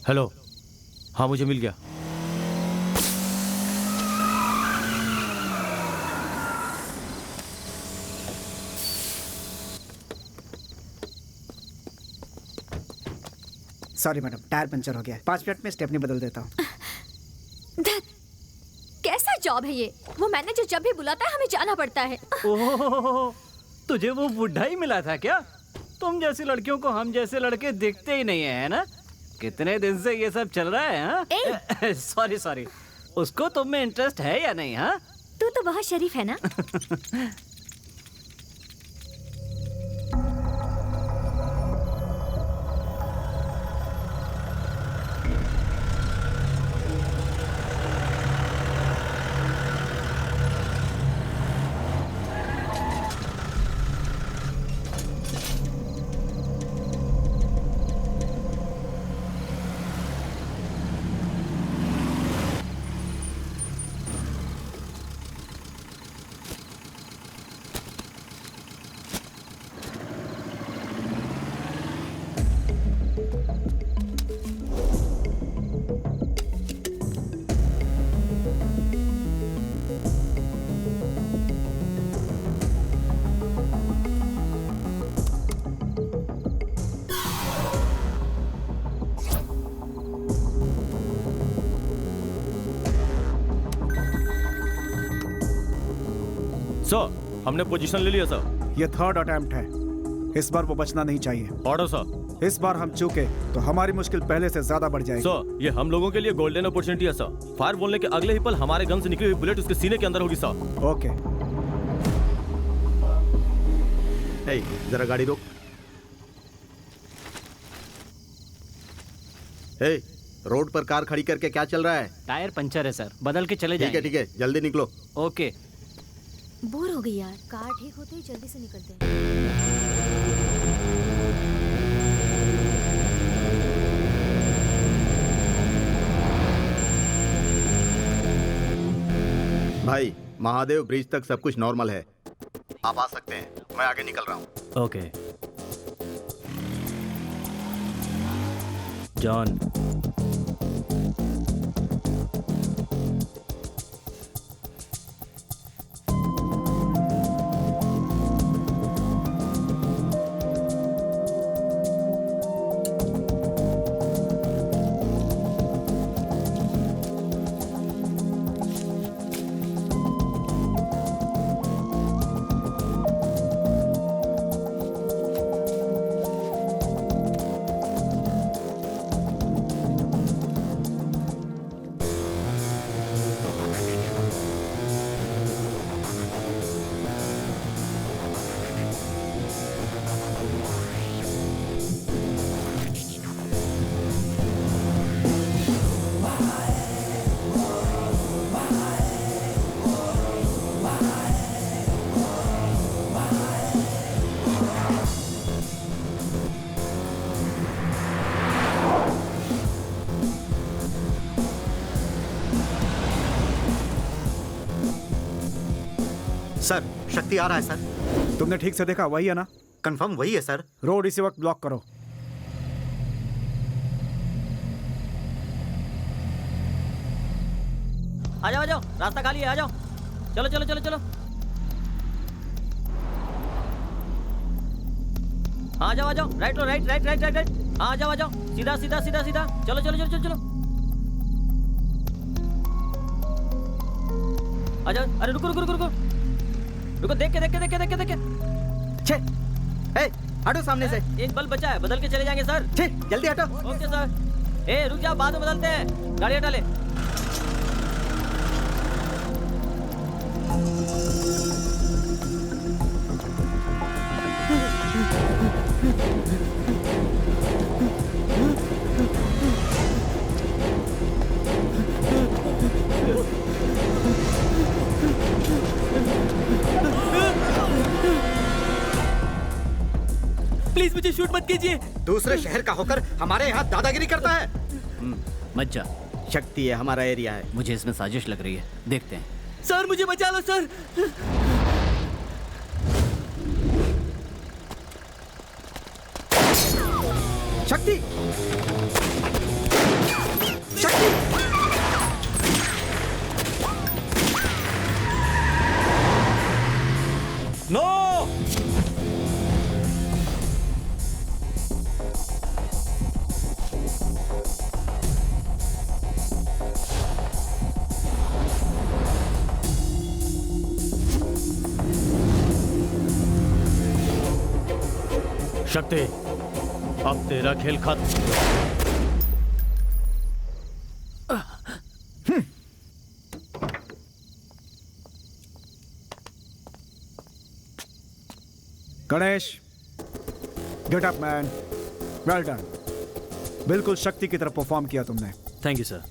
Hello, हाँ मुझे मिल गया। सॉरी मैडम, टायर पंचर हो गया। 5 मिनट में स्टेपनी बदल देता हूँ। कैसा जॉब है ये? वो मैनेजर जब भी बुलाता है हमें जाना पड़ता है। ओह, तुझे वो बुढ़ा ही मिला था क्या? तुम जैसी लड़कियों को हम जैसे लड़के दिखते ही नहीं है ना? कितने दिन से ये सब चल रहा है? हाँ? सॉरी सॉरी, उसको तुम में इंटरेस्ट है या नहीं? हाँ, तू तो बहुत शरीफ है ना। सर, हमने पोजीशन ले लिया सर। ये 3rd अटेम्प्ट है, इस बार वो बचना नहीं चाहिए। Order sir. इस बार हम चूके तो हमारी मुश्किल पहले से ज्यादा बढ़ जाएगी। सर, ये हम लोगों के लिए गोल्डन अपॉर्चुनिटी है सर। फायर बोलने के अगले ही पल हमारे गन से निकली हुई बुलेट उसके सीने के अंदर होगी सर। ओके। जरा गाड़ी रोक। रोड पर कार खड़ी करके क्या चल रहा है? टायर पंचर है सर, बदल के चले जाएंगे। ठीक है, जल्दी निकलो। ओके। बोर हो गई यार, कार ठीक होते ही जल्दी से निकलते हैं। भाई, महादेव ब्रिज तक सब कुछ नॉर्मल है, आप आ सकते हैं। मैं आगे निकल रहा हूँ। ओके। जॉन, सर, शक्ति आ रहा है सर। तुमने ठीक से देखा? वही है ना? कंफर्म वही है सर। रोड इसी वक्त ब्लॉक करो। आ जाओ, रास्ता खाली है, आ जाओ। चलो चलो चलो चलो। आ जाओ, right right right right right right. आ जाओ, सीधा सीधा सीधा सीधा। चलो चलो चलो चलो चलो। आ जाओ। अरे रुको रुको रुको रुको रुको, देख के। छे, हटो सामने से। एक बल्ब बचा है, बदल के चले जाएंगे सर। छे, जल्दी हटो। Okay sir. रुक जाओ, बाद में बदलते हैं। गाड़ी हटा ले। प्लीज मुझे शूट मत कीजिए। दूसरे शहर का होकर हमारे यहाँ दादागिरी करता है। मत जा, शक्ति है, हमारा एरिया है। मुझे इसमें साजिश लग रही है, देखते हैं। सर मुझे बचा लो सर। शक्ति, नो शक्ति, अब तेरा खेल खत्म। Ganesh, get up man, well done. बिल्कुल शक्ति की तरह परफॉर्म किया तुमने। Thank you sir.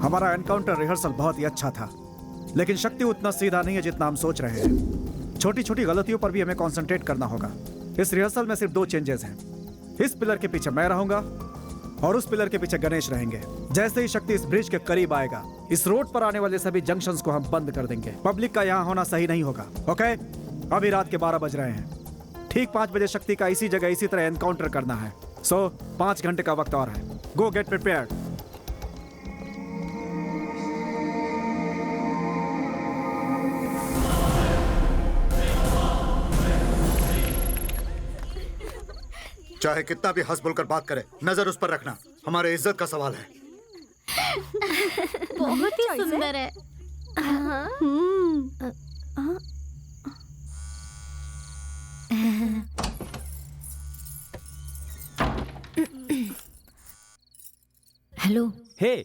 हमारा एनकाउंटर रिहर्सल बहुत ही अच्छा था, लेकिन शक्ति उतना सीधा नहीं है जितना हम सोच रहे हैं। छोटी छोटी गलतियों पर भी हमें कंसंट्रेट करना होगा। इस रिहर्सल में सिर्फ 2 चेंजेस हैं। इस पिलर के पीछे मैं रहूंगा और उस पिलर के पीछे गणेश रहेंगे। जैसे ही शक्ति इस ब्रिज के करीब आएगा, इस रोड पर आने वाले सभी जंक्शंस को हम बंद कर देंगे। पब्लिक का यहाँ होना सही नहीं होगा। ओके, अभी रात के 12 बज रहे हैं। ठीक 5 बजे शक्ति का इसी जगह इसी तरह एनकाउंटर करना है। सो 5 घंटे का वक्त और है। गो गेट प्रिपेयर्ड। चाहे कितना भी हंस बोलकर बात करे, नजर उस पर रखना हमारे इज्जत का सवाल है। बहुत ही सुंदर है। हेलो। हे,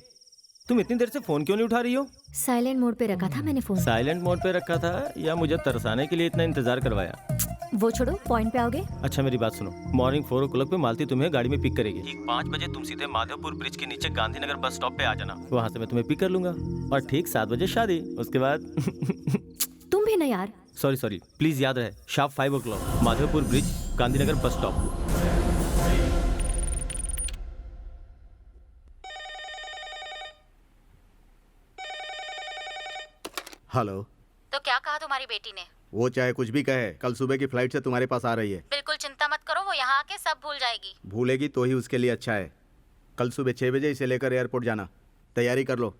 तुम इतनी देर से फोन क्यों नहीं उठा रही हो? साइलेंट मोड पे रखा था मैंने फोन। साइलेंट मोड पे रखा था या मुझे तरसाने के लिए इतना इंतजार करवाया? वो छोड़ो, पॉइंट पे आओगे? अच्छा मेरी बात सुनो। मॉर्निंग 4 o'clock पे मालती तुम्हें गाड़ी में पिक करेगी। ठीक 5 बजे तुम सीधे माधवपुर ब्रिज के नीचे गांधीनगर बस स्टॉप पे आ जाना। वहाँ से मैं तुम्हें पिक कर लूंगा और ठीक 7 बजे शादी। उसके बाद तुम भी ना यार। सॉरी प्लीज याद रहे, sharp 5 o'clock Madhopur bridge Gandhinagar bus stop. Hello. तो क्या कहा तुम्हारी बेटी ने? वो चाहे कुछ भी कहे, कल सुबह की फ्लाइट से तुम्हारे पास आ रही है। बिल्कुल चिंता मत करो, वो यहाँ आके सब भूल जाएगी। भूलेगी तो ही उसके लिए अच्छा है। कल सुबह 6 बजे इसे लेकर एयरपोर्ट जाना। तैयारी कर लो।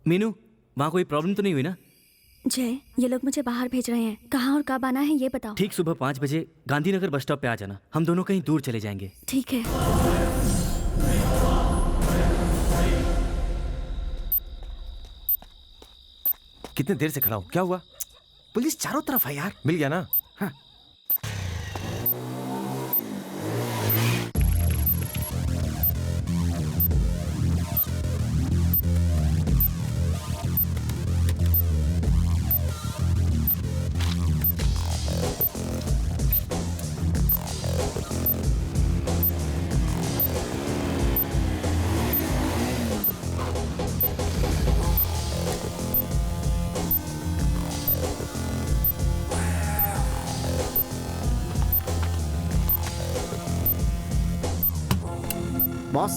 मीनू, वहाँ कोई प्रॉब्लम तो नहीं हुई ना? जय, ये लोग मुझे बाहर भेज रहे हैं। कहाँ और कब आना है ये बताओ। ठीक सुबह 5 बजे गांधीनगर बस स्टॉप पे आ जाना। हम दोनों कहीं दूर चले जाएंगे। ठीक है। कितने देर से खड़ा हूँ, क्या हुआ? पुलिस चारों तरफ है यार। मिल गया ना? हाँ। बॉस,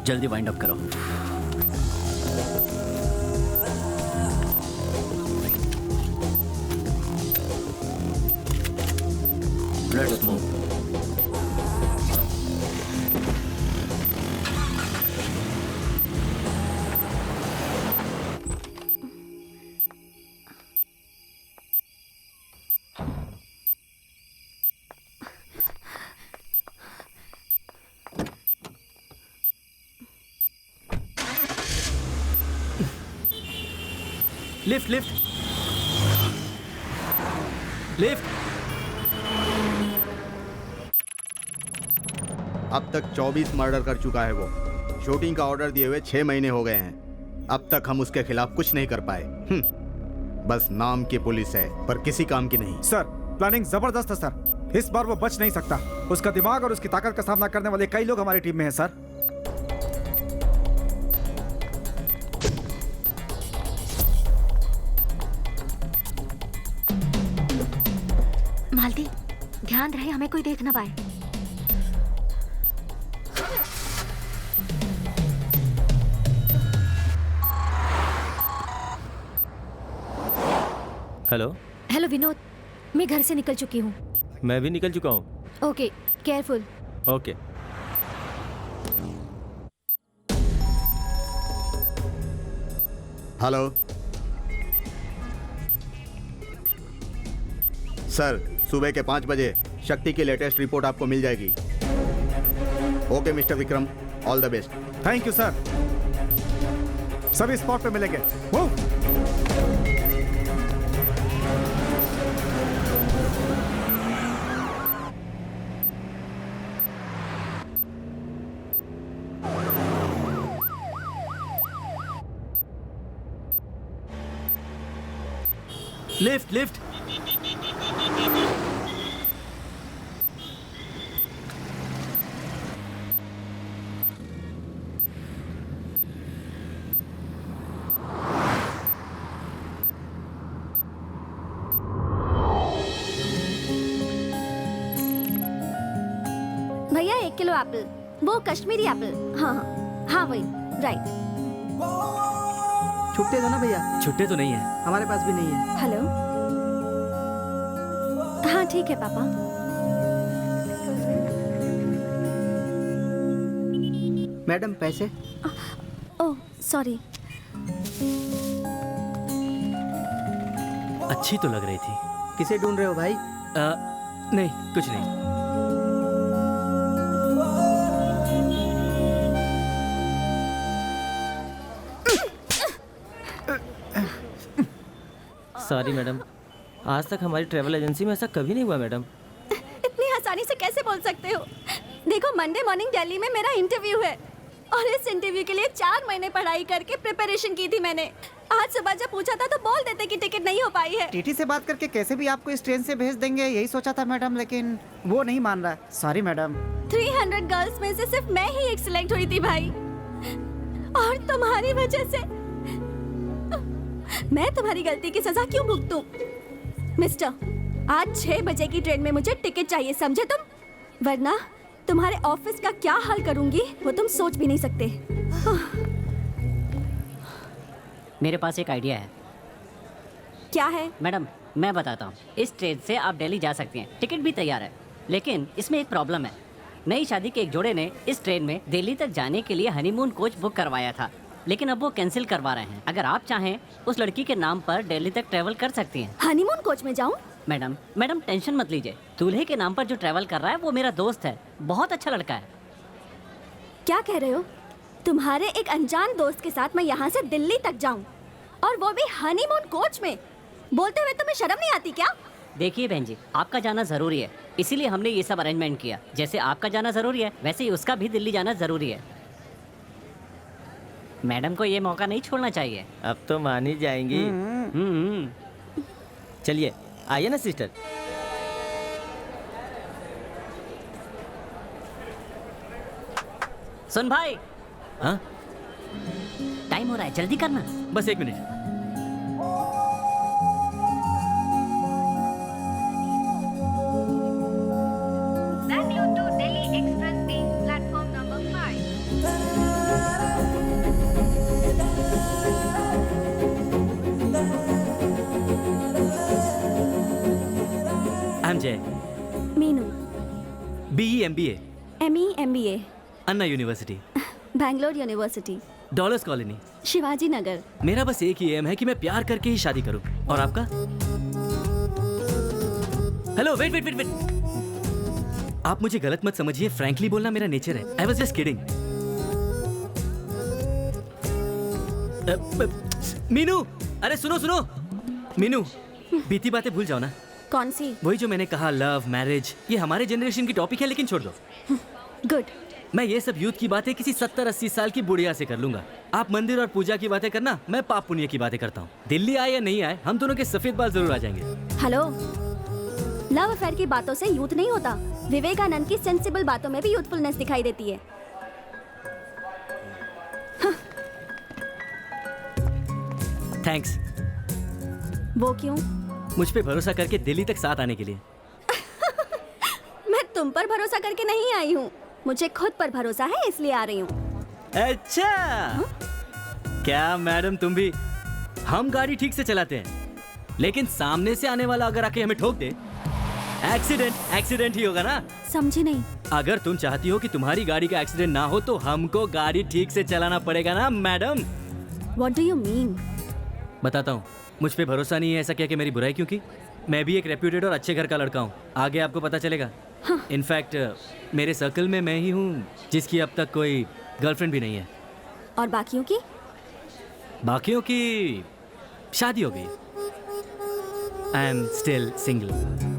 जल्दी वाइंड अप करो। Let's move. Lift lift lift. अब तक 24 मर्डर कर चुका है वो। शूटिंग का ऑर्डर दिए हुए 6 महीने हो गए हैं। अब तक हम उसके खिलाफ कुछ नहीं कर पाए। बस नाम की पुलिस है, पर किसी काम की नहीं। सर प्लानिंग जबरदस्त है सर। इस बार वो बच नहीं सकता। उसका दिमाग और उसकी ताकत का सामना करने वाले कई लोग हमारी टीम में हैं सर। है हमें कोई देख ना पाए। हेलो। हेलो विनोद, मैं घर से निकल चुकी हूँ। मैं भी निकल चुका हूँ। Okay, careful. Okay. Hello sir, सुबह के 5 बजे शक्ति की लेटेस्ट रिपोर्ट आपको मिल जाएगी। Okay mister Vikram, all the best. Thank you sir. सभी स्पॉट पे मिलेंगे। मूव। Lift lift. भैया 1 किलो एप्पल, वो कश्मीरी एप्पल। हाँ हाँ हाँ वही, राइट। छुट्टे दो ना भैया। छुट्टे तो नहीं है। हमारे पास भी नहीं है। हेलो। हाँ ठीक है पापा। मैडम पैसे। Oh sorry. अच्छी तो लग रही थी। किसे ढूंढ रहे हो भाई? नहीं, कुछ नहीं। सॉरी मैडम, आज तक हमारी ट्रैवल एजेंसी में ऐसा कभी नहीं हुआ मैडम। इतनी आसानी से कैसे बोल सकते हो? देखो मंडे मॉर्निंग दिल्ली में मेरा इंटरव्यू है और इस इंटरव्यू के लिए 4 महीने पढ़ाई करके प्रिपरेशन की थी मैंने। आज सुबह जब पूछा था तो बोल देते कि टिकट नहीं हो पाई है। टीटी से बात करके कैसे भी आपको इस ट्रेन से भेज देंगे यही सोचा था मैडम, लेकिन वो नहीं मान रहा। Sorry madam. 300 गर्ल्स में से सिर्फ मैं ही एक सिलेक्ट हुई थी भाई, और तुम्हारी वजह से मैं तुम्हारी गलती की सजा क्यों भुगतूं? मिस्टर, आज 6 बजे की ट्रेन में मुझे टिकट चाहिए, समझे तुम? वरना तुम्हारे ऑफिस का क्या हाल करूंगी वो तुम सोच भी नहीं सकते। मेरे पास एक आइडिया है। क्या है? मैडम मैं बताता हूँ। इस ट्रेन से आप दिल्ली जा सकती हैं, टिकट भी तैयार है, लेकिन इसमें एक प्रॉब्लम है। नई शादी के एक जोड़े ने इस ट्रेन में दिल्ली तक जाने के लिए हनीमून कोच बुक करवाया था, लेकिन अब वो कैंसिल करवा रहे हैं। अगर आप चाहें उस लड़की के नाम पर दिल्ली तक ट्रैवल कर सकती हैं। हनीमून कोच में जाऊं? मैडम टेंशन मत लीजिए, दूल्हे के नाम पर जो ट्रैवल कर रहा है वो मेरा दोस्त है, बहुत अच्छा लड़का है। क्या कह रहे हो? तुम्हारे एक अनजान दोस्त के साथ मैं यहाँ से दिल्ली तक जाऊं, और वो भी हनीमून कोच में? बोलते हुए तुम्हें शर्म नहीं आती क्या? देखिए बहन जी, आपका जाना जरूरी है, इसीलिए हमने ये सब अरेंजमेंट किया। जैसे आपका जाना जरूरी है वैसे ही उसका भी दिल्ली जाना जरूरी है। मैडम को ये मौका नहीं छोड़ना चाहिए। अब तो मान ही जाएंगी। चलिए आइए ना सिस्टर। सुन भाई, हाँ टाइम हो रहा है, जल्दी करना। बस 1 मिनट। I'm Jay. Meenu. BE MBA, ME MBA, Anna University, Bangalore University, Dollars Colony. Shivaji Nagar. मेरा बस एक ही एम है कि मैं प्यार करके ही शादी करूं। और आपका? Hello, wait wait wait wait. आप मुझे गलत मत समझिए, फ्रैंकली बोलना मेरा नेचर है। I was just kidding. Meenu, अरे सुनो सुनो। मीनू, बीती बातें भूल जाओ ना। कौन सी? वही जो मैंने कहा, लव मैरिज, ये हमारे जनरेशन की टॉपिक है, लेकिन छोड़ दो। गुड। मैं ये सब यूथ की बातें किसी 70-80 साल की बुढ़िया से कर लूंगा। आप मंदिर और पूजा की बातें करना, मैं पाप पुण्य की बातें करता हूँ। दिल्ली आए या नहीं आए, हम दोनों के सफेद बाल जरूर आ जाएंगे। हेलो, लव अफेयर की बातों से यूथ नहीं होता। विवेकानंद की सेंसिबल बातों में भी यूथफुलनेस दिखाई देती है। थैंक्स। वो क्यों? मुझ पे भरोसा करके दिल्ली तक साथ आने के लिए। तुम पर भरोसा करके नहीं आई हूँ, मुझे खुद पर भरोसा है इसलिए आ रही हूँ। अच्छा क्या मैडम तुम भी? हम गाड़ी ठीक से चलाते हैं, लेकिन सामने से आने वाला अगर आके हमें ठोक दे, एक्सीडेंट ही होगा ना। समझे नहीं? अगर तुम चाहती हो कि तुम्हारी गाड़ी का एक्सीडेंट ना हो तो हमको गाड़ी ठीक से चलाना पड़ेगा ना madam. What do you mean? बताता हूँ, मुझ पे भरोसा नहीं है ऐसा क्या कि मेरी बुराई क्योंकि मैं भी एक रेप्यूटेड और अच्छे घर का लड़का हूँ, आगे आपको पता चलेगा। इनफैक्ट मेरे सर्कल में मैं ही हूँ जिसकी अब तक कोई गर्लफ्रेंड भी नहीं है। और बाकियों की? बाकियों की शादी हो गई। I am still single.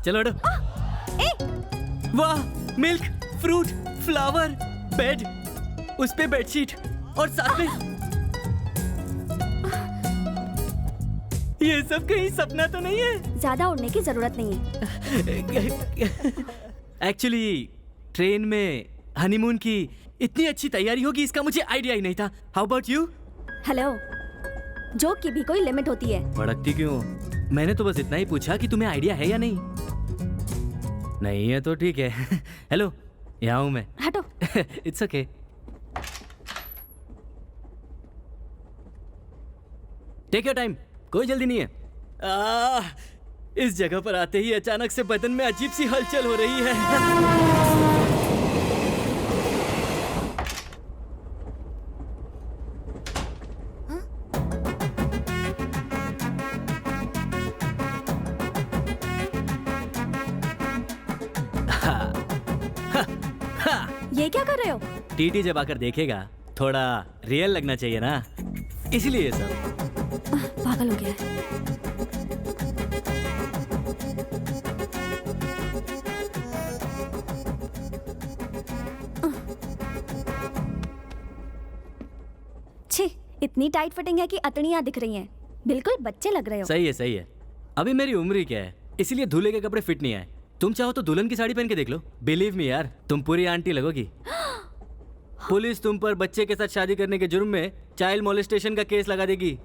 चलो हटो। वाह, मिल्क, फ्रूट, फ्लावर, बेड, उस पे बेडशीट और साथ में ये सब कहीं सपना तो नहीं है? ज्यादा उड़ने की जरूरत नहीं है। एक्चुअली ट्रेन में हनीमून की इतनी अच्छी तैयारी होगी इसका मुझे आइडिया ही नहीं था। How about you? Hello, joke की भी कोई लिमिट होती है। भड़कती क्यों? मैंने तो बस इतना ही पूछा कि तुम्हें आइडिया है या नहीं। नहीं है तो ठीक है। हेलो, यहाँ हूँ मैं। हटो। It's okay. Take your time, कोई जल्दी नहीं है। इस जगह पर आते ही अचानक से बदन में अजीब सी हलचल हो रही है। ये क्या कर रहे हो? टीटी जब आकर देखेगा थोड़ा रियल लगना चाहिए ना, इसलिए ये सब। पागल हो गया है। छी, इतनी टाइट फिटिंग है कि अतड़ियां दिख रही हैं। बिल्कुल बच्चे लग रहे हो। सही है सही है। अभी मेरी उम्र ही क्या है, इसीलिए दूल्हे के कपड़े फिट नहीं आए। तुम चाहो तो दुल्हन की साड़ी पहन के देख लो। बिलीव मी यार, तुम पूरी आंटी लगोगी। पुलिस तुम पर बच्चे के साथ शादी करने के जुर्म में चाइल्ड मोलेस्टेशन का केस लगा देगी।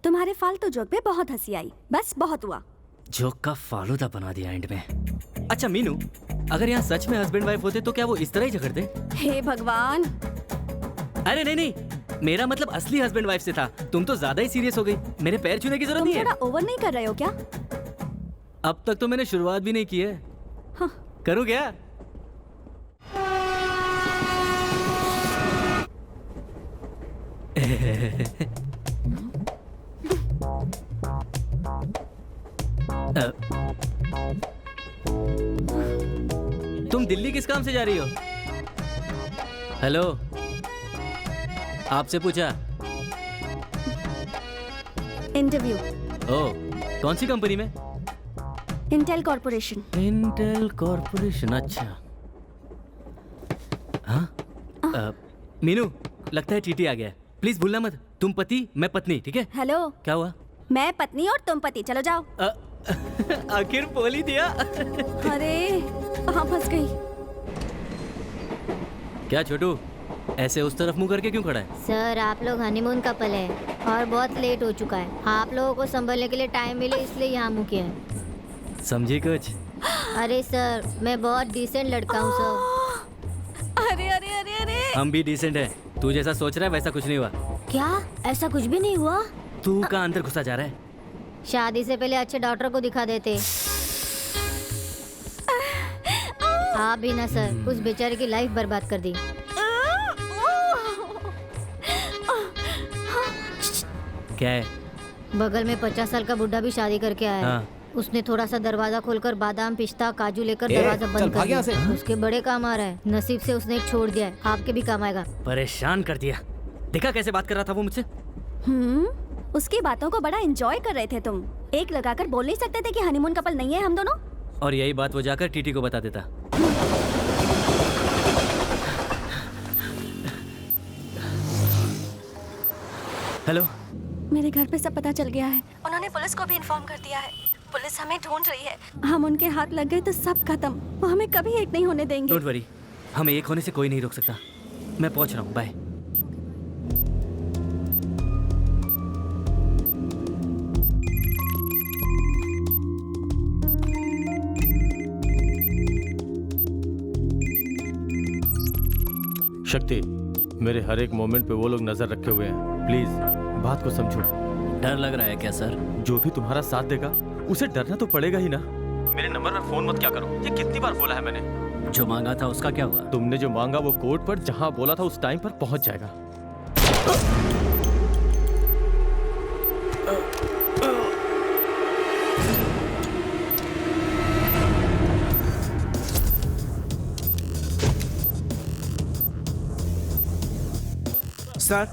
तुम्हारे फालतू जोक पे बहुत हंसी आई, बस बहुत हुआ। जोक का फालूदा बना दिया एंड में। अच्छा मीनू, अगर यहाँ सच में हस्बैंड वाइफ होते तो क्या वो इस तरह ही झगड़ते? हे भगवान। अरे नहीं नहीं, मेरा मतलब असली हस्बैंड वाइफ से था। तुम तो ज्यादा ही सीरियस हो गई। मेरे पैर छूने की जरूरत नहीं है। तुम थोड़ा ओवर नहीं कर रहे हो क्या? अब तक तो मैंने शुरुआत भी नहीं की है। हाँ। करूँ क्या? तुम दिल्ली किस काम से जा रही हो? हेलो, आपसे पूछा। इंटरव्यू। ओह, कौन सी कंपनी में? Intel corporation. इंटेल कॉर्पोरेशन, अच्छा। हाँ? मीनू, लगता है टीटी आ गया। प्लीज भूलना मत, तुम पति मैं पत्नी, ठीक है? हेलो। क्या हुआ? मैं पत्नी और तुम पति, चलो जाओ। आखिर बोल ही दिया। अरे कहाँ फंस गई? क्या छोटू, ऐसे उस तरफ मुंह करके क्यों खड़ा है? सर, आप लोग हनीमून कपल है और बहुत लेट हो चुका है। आप लोगों को संभलने के लिए टाइम मिले इसलिए यहाँ मुँह किया है। समझी कुछ? अरे सर, मैं बहुत डिसेंट लड़का हूँ सर। अरे अरे अरे अरे, हम भी डिसेंट है। तू जैसा सोच रहा है वैसा कुछ नहीं हुआ। क्या? ऐसा कुछ भी नहीं हुआ? तू कहाँ अंदर घुसा जा रहा है? शादी से पहले अच्छे डॉक्टर को दिखा देते। आप भी ना सर, उस बेचारे की लाइफ बर्बाद कर दी। क्या है? बगल में 50 साल का बुढ़ा भी शादी करके आया है। हाँ। उसने थोड़ा सा दरवाजा खोलकर बादाम पिस्ता काजू लेकर ए, दरवाजा चल बंद कर भाग यहाँ दिया। से। उसके बड़े काम आ रहा है। नसीब से उसने एक छोड़ दिया है, आपके भी काम आएगा। परेशान कर दिया। देखा कैसे बात कर रहा था वो मुझसे। उसकी बातों को बड़ा एंजॉय कर रहे थे तुम। एक लगाकर बोल नहीं सकते थे कि हनीमून कपल नहीं है हम दोनों? और यही बात वो जाकर टीटी को बता देता। हेलो, मेरे घर पे सब पता चल गया है। उन्होंने पुलिस को भी इन्फॉर्म कर दिया है। पुलिस हमें ढूंढ रही है। हम उनके हाथ लग गए तो सब खत्म। वो हमें कभी एक नहीं होने देंगे। डोंट वरी, हमें एक होने से कोई नहीं रोक सकता। मैं पहुंच रहा हूँ, बाय। शक्ति, मेरे हर एक मोमेंट पे वो लोग नजर रखे हुए हैं। प्लीज बात को समझो। डर लग रहा है क्या सर? जो भी तुम्हारा साथ देगा उसे डरना तो पड़ेगा ही ना। मेरे नंबर पर फोन मत क्या करो। ये कितनी बार बोला है मैंने। जो मांगा था उसका क्या हुआ? तुमने जो मांगा वो कोर्ट पर जहां बोला था उस टाइम पर पहुंच जाएगा। Sir,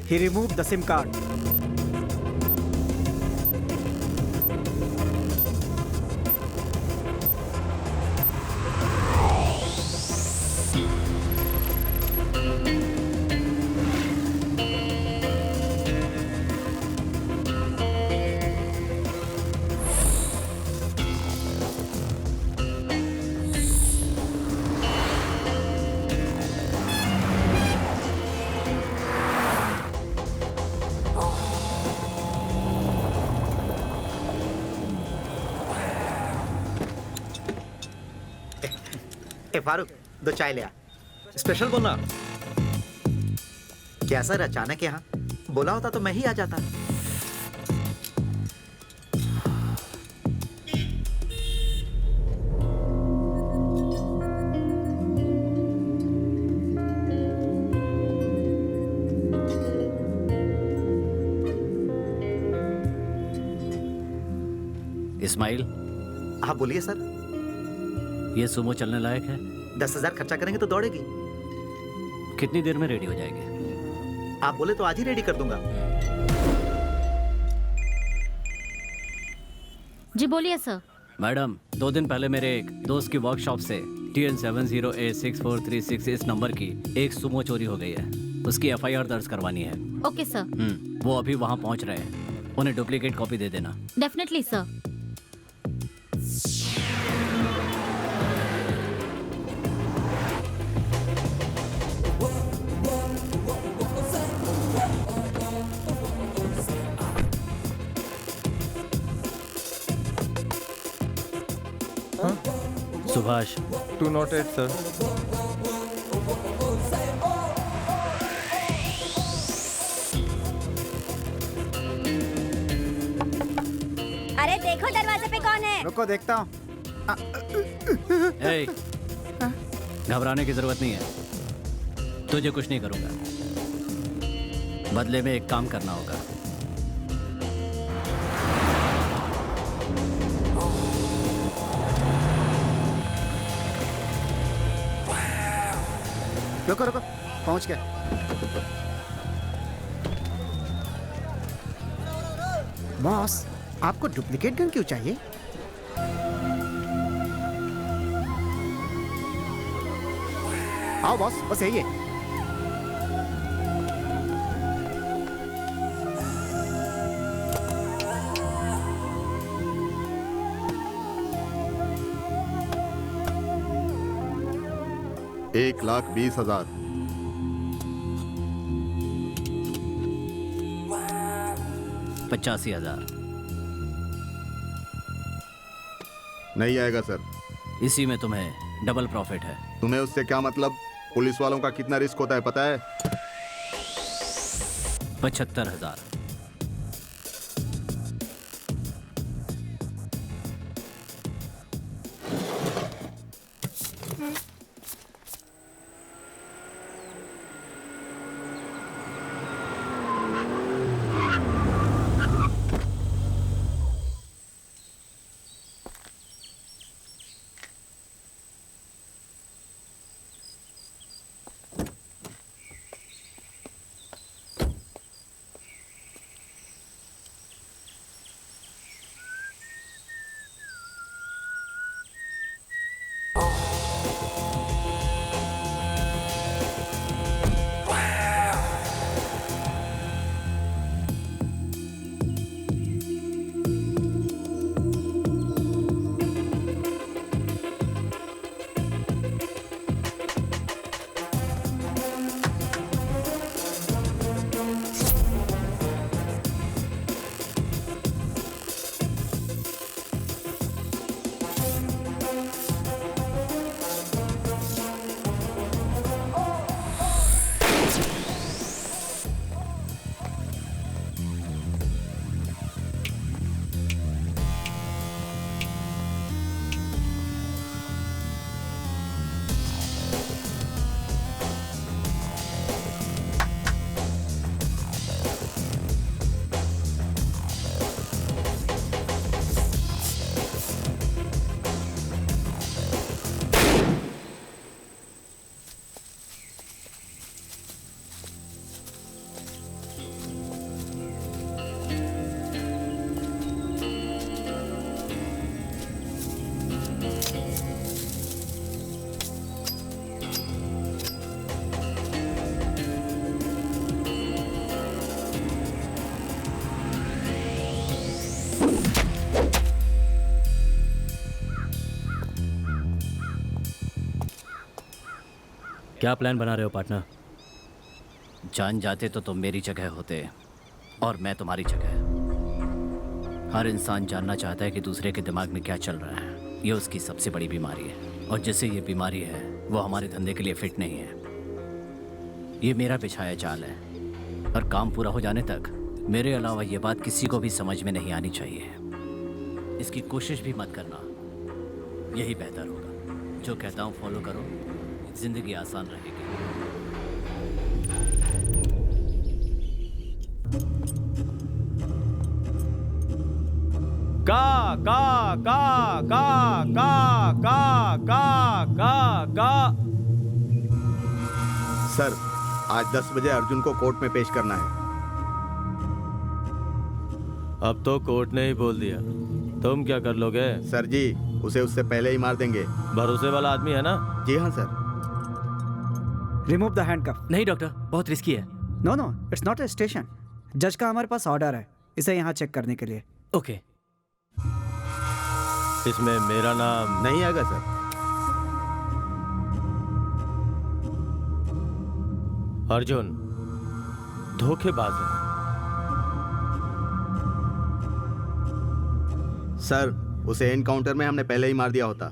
he removed the SIM card. Farooq, दो चाय ले आ। स्पेशल बोलना। क्या सर अचानक यहाँ? बोला होता तो मैं ही आ जाता। इस्माइल, हाँ बोलिए सर। ये सुमो चलने लायक है? 10,000 खर्चा करेंगे तो दौड़ेगी। कितनी देर में रेडी हो जाएगी? आप बोले तो आज ही रेडी कर दूंगा। जी बोलिए सर। मैडम, 2 दिन पहले मेरे एक दोस्त की वर्कशॉप से TN70A6436 इस नंबर की एक सुमो चोरी हो गई है। उसकी FIR दर्ज करवानी है। Okay sir. वो अभी वहाँ पहुँच रहे हैं। उन्हें डुप्लीकेट कॉपी दे देना। Definitely sir. सुभाष, 208 सर। अरे देखो दरवाजे पे कौन है। रुको देखता हूँ। ए, घबराने की जरूरत नहीं है। तुझे कुछ नहीं करूंगा। बदले में एक काम करना होगा। रुको रुको, पहुंच गए। बॉस, आपको डुप्लीकेट गन क्यों चाहिए? आओ बॉस, बस यही है। एक 1,20,000। $85,000 नहीं आएगा सर। इसी में तुम्हें डबल प्रॉफिट है। तुम्हें उससे क्या मतलब? पुलिस वालों का कितना रिस्क होता है पता है? 75,000। क्या प्लान बना रहे हो पार्टनर? जान जाते तो तुम मेरी जगह होते और मैं तुम्हारी जगह। हर इंसान जानना चाहता है कि दूसरे के दिमाग में क्या चल रहा है। ये उसकी सबसे बड़ी बीमारी है और जिससे ये बीमारी है वो हमारे धंधे के लिए फिट नहीं है। ये मेरा बिछाया जाल है और काम पूरा हो जाने तक मेरे अलावा ये बात किसी को भी समझ में नहीं आनी चाहिए। इसकी कोशिश भी मत करना, यही बेहतर होगा। जो कहता हूँ फॉलो करो, जिंदगी आसान रहेगी। का का का का का का का का का। सर, आज 10 बजे अर्जुन को कोर्ट में पेश करना है। अब तो कोर्ट ने ही बोल दिया, तुम क्या कर लोगे? सर जी, उसे उससे पहले ही मार देंगे। भरोसे वाला आदमी है ना? जी हाँ सर। Remove the handcuff. नहीं डॉक्टर, बहुत रिस्की है। No no, it's not a station. जज का हमारे पास ऑर्डर है इसे यहाँ चेक करने के लिए। ओके। इसमें मेरा नाम नहीं आएगा सर। अर्जुन धोखेबाज है। सर, उसे एनकाउंटर में हमने पहले ही मार दिया होता।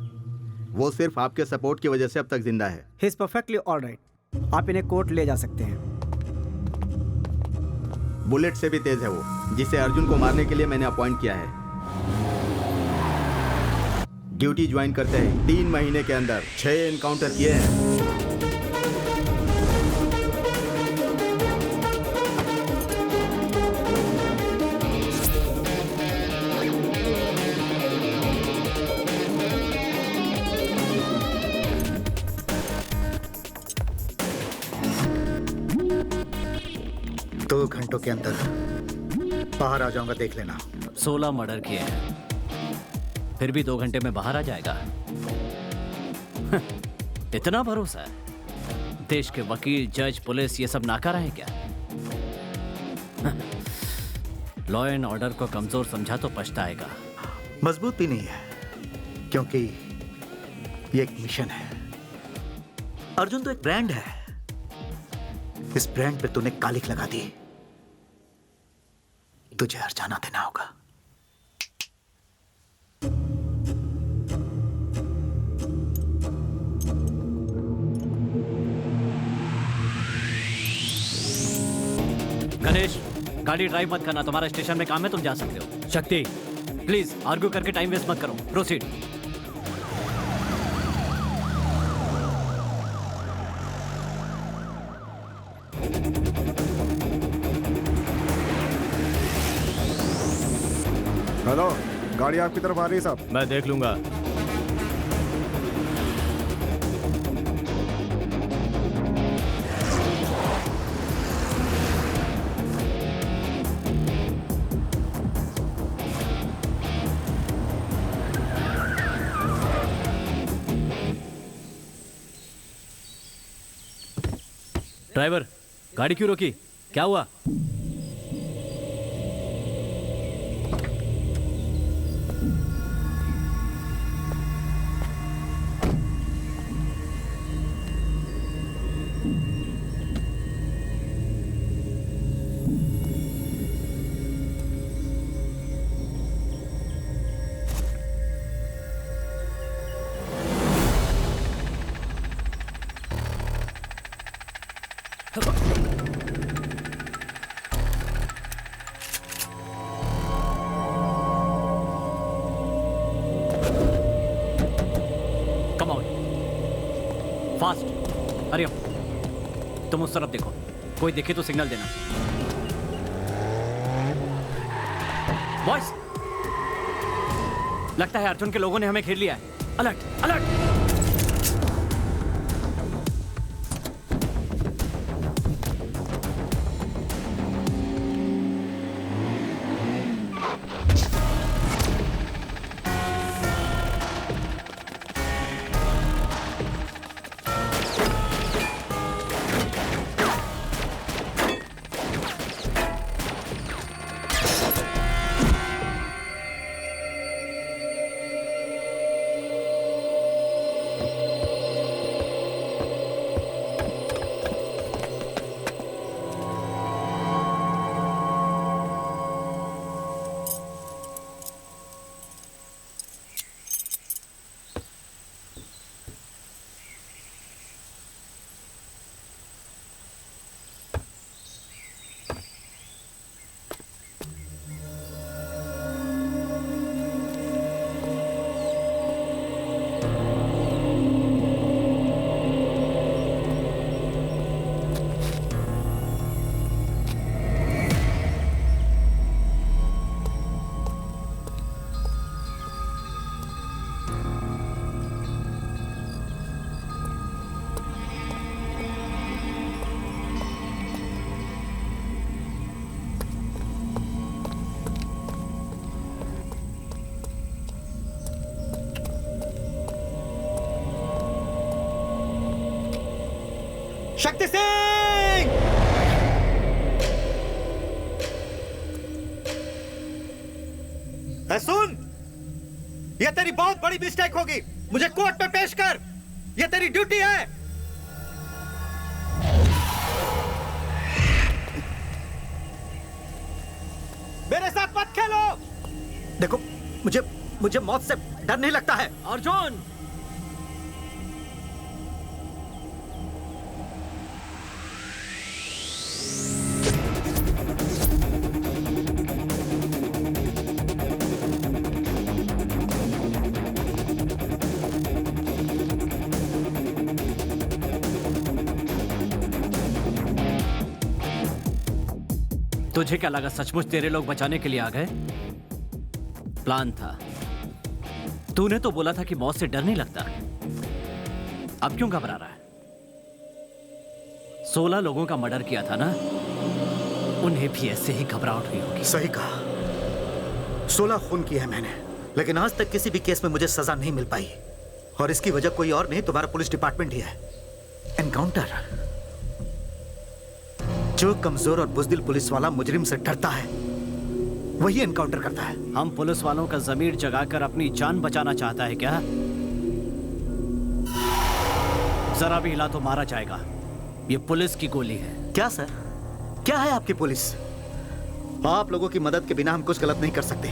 वो सिर्फ आपके सपोर्ट की वजह से अब तक जिंदा है। He is perfectly alright. आप इन्हें कोर्ट ले जा सकते हैं। बुलेट से भी तेज है वो, जिसे अर्जुन को मारने के लिए मैंने अपॉइंट किया है। ड्यूटी ज्वाइन करते हैं 3 महीने के अंदर 6 एनकाउंटर किए हैं। दो घंटों के अंदर बाहर आ जाऊंगा, देख लेना। 16 मर्डर किए हैं, फिर भी 2 घंटे में बाहर आ जाएगा? इतना भरोसा है? देश के वकील, जज, पुलिस ये सब नाकारा है क्या? लॉ एंड ऑर्डर को कमजोर समझा तो पछताएगा। मजबूत भी नहीं है, क्योंकि ये एक मिशन है। अर्जुन तो एक ब्रांड है, इस ब्रांड पे तूने कालिख लगा दी, तुझे हर्जाना देना होगा। गणेश, गाड़ी ड्राइव मत करना, तुम्हारा स्टेशन में काम है, तुम जा सकते हो। शक्ति, प्लीज आर्ग्यू करके टाइम वेस्ट मत करो, प्रोसीड। हेलो, गाड़ी आपकी तरफ आ रही है साहब। मैं देख लूंगा। ड्राइवर, गाड़ी क्यों रोकी? क्या हुआ? Come on, fast, hurry up. तुम उस तरफ देखो, कोई देखे तो सिग्नल देना। बॉयज, लगता है अर्जुन के लोगों ने हमें घेर लिया है। Alert, alert. शक्ति सिंह! सुन, यह तेरी बहुत बड़ी मिस्टेक होगी। मुझे कोर्ट में पेश कर, यह तेरी ड्यूटी है। मेरे साथ मत खेलो। देखो, मुझे मौत से डर नहीं लगता है। अर्जुन! तुझे क्या लगा सचमुच तेरे लोग बचाने के लिए आ गए? प्लान था। तूने तो बोला था कि मौत से डर नहीं लगता। अब क्यों घबरा रहा है? 16 लोगों का मर्डर किया था ना, उन्हें भी ऐसे ही घबराहट हुई होगी। सही कहा, 16 खून किए हैं मैंने, लेकिन आज तक किसी भी केस में मुझे सजा नहीं मिल पाई। और इसकी वजह कोई और नहीं, तुम्हारा पुलिस डिपार्टमेंट ही है। एनकाउंटर। जो कमजोर और बुज़दिल पुलिस वाला मुजरिम से डरता है, वही एनकाउंटर करता है। हम पुलिस वालों का ज़मीर जगाकर अपनी जान बचाना चाहता है क्या? जरा भी हिला तो मारा जाएगा। ये पुलिस की गोली है। क्या सर? क्या है आपकी पुलिस? आप लोगों की मदद के बिना हम कुछ गलत नहीं कर सकते।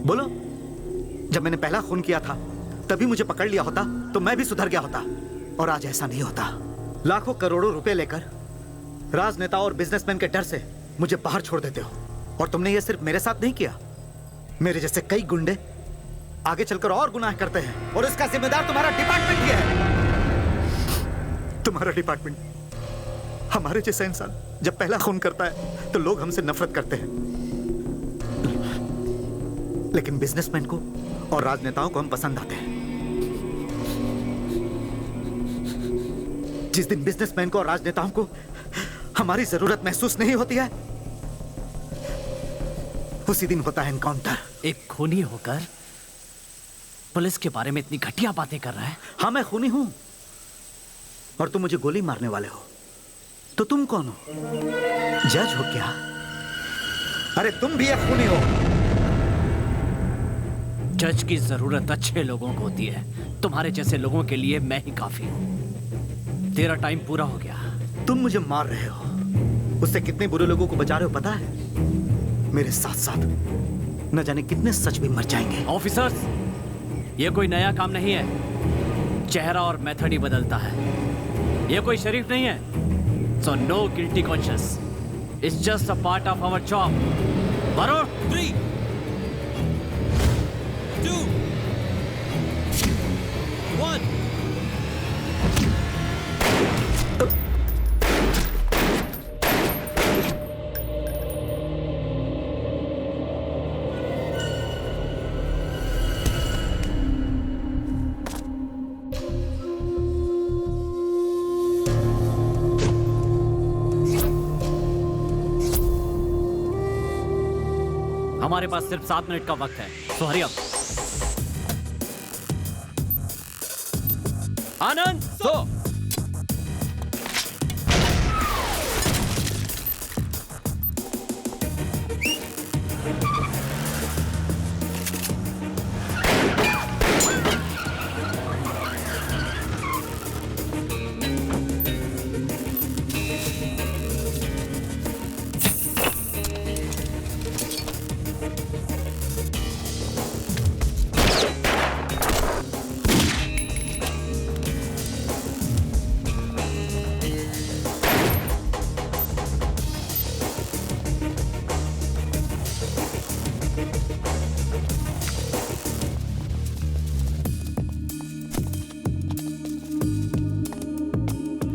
बोलो, जब मैंने पहला खून किया था तभी मुझे पकड़ लिया होता तो मैं भी सुधर गया होता, और आज ऐसा नहीं होता। लाखों करोड़ों रुपए लेकर राजनेता और बिजनेसमैन के डर से मुझे बाहर छोड़ देते हो। और तुमने ये सिर्फ मेरे साथ नहीं किया, मेरे जैसे कई गुंडे आगे चलकर और गुनाह करते हैं, और इसका जिम्मेदार तुम्हारा डिपार्टमेंट ही है। तुम्हारा डिपार्टमेंट। हमारे जैसा इंसान जब पहला खून करता है तो लोग हमसे नफरत करते हैं, लेकिन बिजनेसमैन को और राजनेताओं को हम पसंद आते हैं। जिस दिन बिजनेसमैन को और राजनेताओं को हमारी जरूरत महसूस नहीं होती है, उसी दिन होता है एनकाउंटर। एक खूनी होकर पुलिस के बारे में इतनी घटिया बातें कर रहा है। हाँ, मैं खूनी हूं और तुम मुझे गोली मारने वाले हो। तो तुम कौन हो? जज हो क्या? अरे तुम भी एक खूनी हो। जज की जरूरत अच्छे लोगों को होती है। तुम्हारे जैसे लोगों के लिए मैं ही काफी हूं। तेरा टाइम पूरा हो गया। तुम मुझे मार रहे हो, उससे कितने बुरे लोगों को बचा रहे हो पता है? मेरे साथ साथ न जाने कितने सच भी मर जाएंगे। ऑफिसर्स, ये कोई नया काम नहीं है। चेहरा और मेथड ही बदलता है। ये कोई शरीफ नहीं है। So no guilty conscious. It's just a part of our job. Varun, 3 2 1। हमारे पास सिर्फ 7 मिनट का वक्त है, सो हरी अप। आनंद, सो।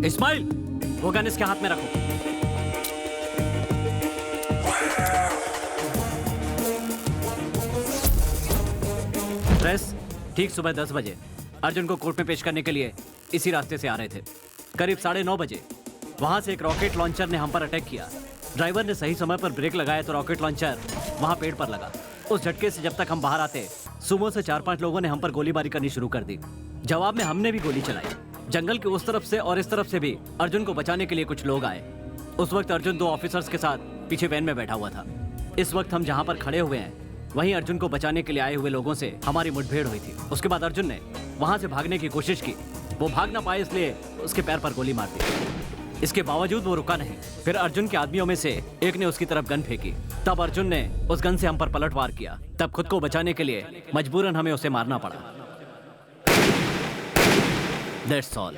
इस्माइल, वो गन इसके हाथ में रखो। प्रेस, ठीक सुबह 10 बजे अर्जुन को कोर्ट में पेश करने के लिए इसी रास्ते से आ रहे थे। करीब 9:30 बजे वहां से एक रॉकेट लॉन्चर ने हम पर अटैक किया। ड्राइवर ने सही समय पर ब्रेक लगाया तो रॉकेट लॉन्चर वहां पेड़ पर लगा। उस झटके से जब तक हम बाहर आते, सुमो से 4-5 लोगों ने हम पर गोलीबारी करनी शुरू कर दी। जवाब में हमने भी गोली चलाई। जंगल के उस तरफ से और इस तरफ से भी अर्जुन को बचाने के लिए कुछ लोग आए। उस वक्त अर्जुन 2 ऑफिसर्स के साथ पीछे वैन में बैठा हुआ था। इस वक्त हम जहां पर खड़े हुए हैं वहीं अर्जुन को बचाने के लिए आए हुए लोगों से हमारी मुठभेड़ हुई थी। उसके बाद अर्जुन ने वहां से भागने की कोशिश की। वो भाग ना पाए इसलिए उसके पैर पर गोली मार दी। इसके बावजूद वो रुका नहीं। फिर अर्जुन के आदमियों में से एक ने उसकी तरफ गन फेंकी। तब अर्जुन ने उस गन से हम पर पलटवार किया। तब खुद को बचाने के लिए मजबूरन हमें उसे मारना पड़ा। That's all.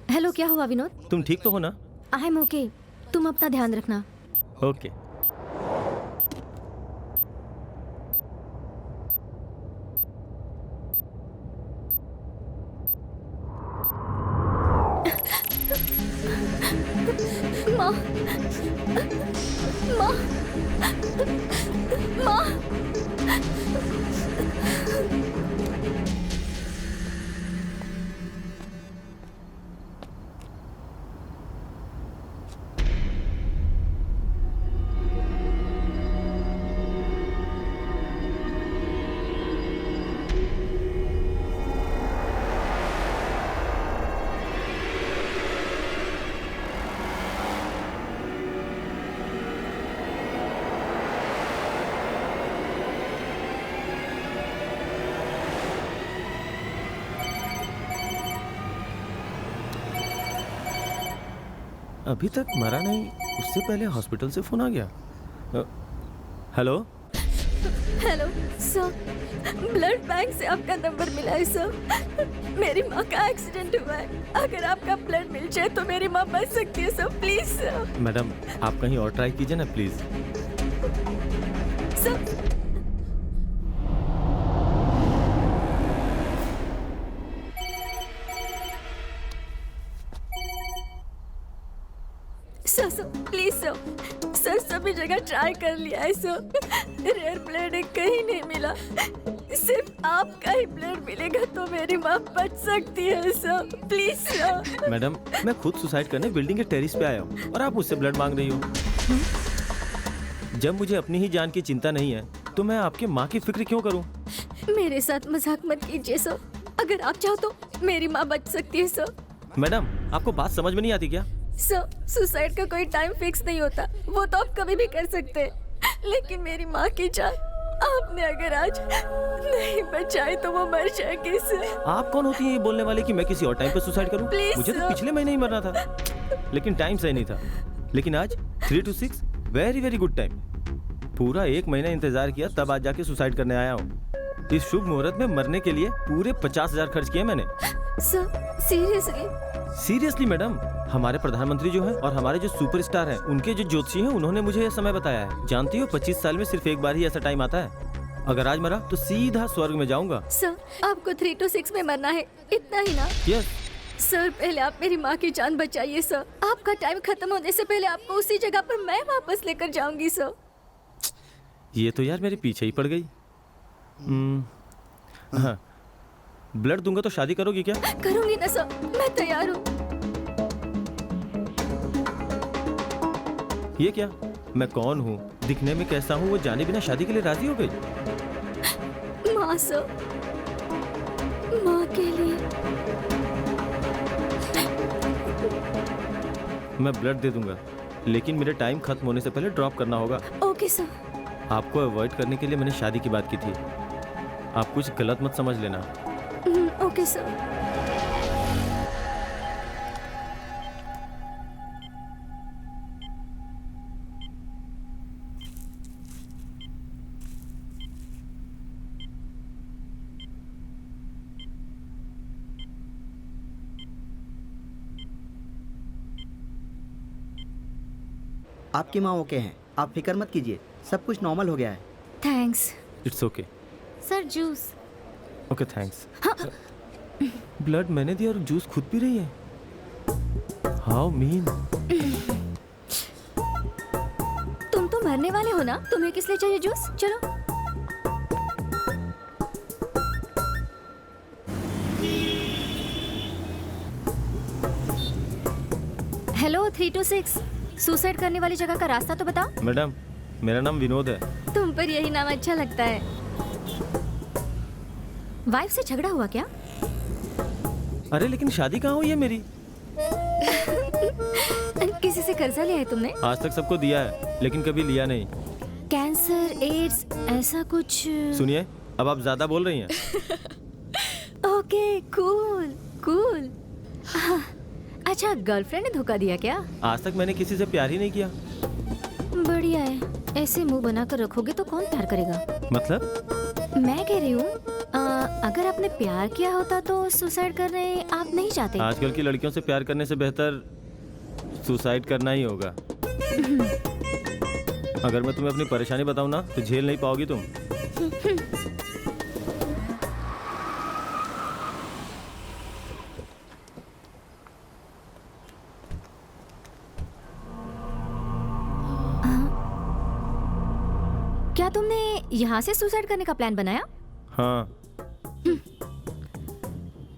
हेलो, क्या हुआ विनोद? तुम ठीक तो हो ना? I am okay. तुम अपना ध्यान रखना। ओके। माँ, माँ, माँ। अभी तक मरा नहीं, उससे पहले हॉस्पिटल से फोन आ गया। Hello hello sir, blood bank से आपका नंबर मिला है सर। मेरी माँ का एक्सीडेंट हुआ है, अगर आपका ब्लड मिल जाए तो मेरी माँ बच सकती है सर, प्लीज सर। मैडम, आप कहीं और ट्राई कीजिए ना please. Sir sir sir please sir सभी जगह ट्राई कर लिया है सर, रेयर ब्लड कहीं नहीं मिला, सिर्फ आपका ही ब्लड मिलेगा तो मेरी माँ बच सकती है सर, प्लीज सर। मैडम, मैं खुद सुसाइड करने बिल्डिंग के टेरेस पे आया हूँ और आप मुझसे ब्लड मांग रही हो। जब मुझे अपनी ही जान की चिंता नहीं है तो मैं आपके माँ की फिक्र क्यों करूँ? मेरे साथ मजाक मत कीजिए सर, अगर आप चाहो तो मेरी माँ बच सकती है सर। मैडम, आपको बात समझ में नहीं आती क्या? सर सुसाइड का कोई टाइम फिक्स नहीं होता, वो तो आप कभी भी कर सकते हैं, लेकिन मेरी माँ की जान आपने अगर आज नहीं बचाई तो वो मर जाएगी सर। आप कौन होती है ये बोलने वाली कि मैं किसी और टाइम पे सुसाइड करूं? Please, मुझे तो sir. पिछले महीने ही मरना था, लेकिन टाइम सही नहीं था। लेकिन आज 3 to 6 very very good time. पूरा 1 महीना इंतजार किया, तब आज जाके सुसाइड करने आया हूँ। इस शुभ मुहूर्त में मरने के लिए पूरे 50,000 खर्च किए मैंने। Sir seriously? सीरियसली मैडम, हमारे प्रधानमंत्री जो हैं और हमारे जो सुपरस्टार हैं, उनके जो ज्योतिषी हैं, उन्होंने मुझे यह समय बताया है। जानती हो 25 साल में सिर्फ एक बार ही ऐसा टाइम आता है। अगर आज मरा तो सीधा स्वर्ग में जाऊंगा। सर आपको 3 to 6 में मरना है, इतना ही ना? यस सर पहले आप मेरी माँ की जान बचाइए सर, आपका टाइम खत्म होने से पहले आपको उसी जगह पर मैं वापस लेकर जाऊंगी सर। ये तो यार मेरे पीछे ही पड़ गई। हाँ, ब्लड दूंगा तो शादी करोगी क्या? करूंगी ना सर, मैं तैयार हूँ। ये क्या? मैं कौन हूँ, दिखने में कैसा हूँ, वो जाने बिना शादी के लिए राजी हो गई? माँ सर, माँ के लिए। मैं ब्लड दे दूंगा, लेकिन मेरे टाइम खत्म होने से पहले ड्रॉप करना होगा। Okay sir. आपको अवॉइड करने के लिए मैंने शादी की बात की थी, आप कुछ गलत मत समझ लेना। Okay sir. आपकी माँ ओके हैं, आप फिक्र मत कीजिए, सब कुछ नॉर्मल हो गया है। Thanks. It's okay. Sir juice. Okay thanks. Blood मैंने दिया और जूस खुद पी रही है। How mean. तुम तो मरने वाले हो ना, तुम्हें किस लिए चाहिए जूस? चलो। हेलो 3 to 6, सुसाइड करने वाली जगह का रास्ता तो बताओ। मैडम, मेरा नाम विनोद है। तुम पर यही नाम अच्छा लगता है। वाइफ से झगड़ा हुआ क्या? अरे लेकिन शादी कहाँ हुई है मेरी? किसी से कर्जा लिया है तुमने? आज तक सबको दिया है, लेकिन कभी लिया नहीं। कैंसर, एड्स, ऐसा कुछ? सुनिए, अब आप ज्यादा बोल रही हैं। Okay cool cool. अच्छा, गर्लफ्रेंड ने धोखा दिया क्या? आज तक मैंने किसी से प्यार ही नहीं किया। बढ़िया है, ऐसे मुंह बनाकर रखोगे तो कौन प्यार करेगा? मतलब? मैं कह रही हूँ अगर आपने प्यार किया होता तो सुसाइड करने आप नहीं चाहते। आजकल की लड़कियों से प्यार करने से बेहतर सुसाइड करना ही होगा। अगर मैं तुम्हें अपनी परेशानी बताऊं ना तो झेल नहीं पाओगी तुम। क्या तुमने यहाँ से सुसाइड करने का प्लान बनाया? हाँ।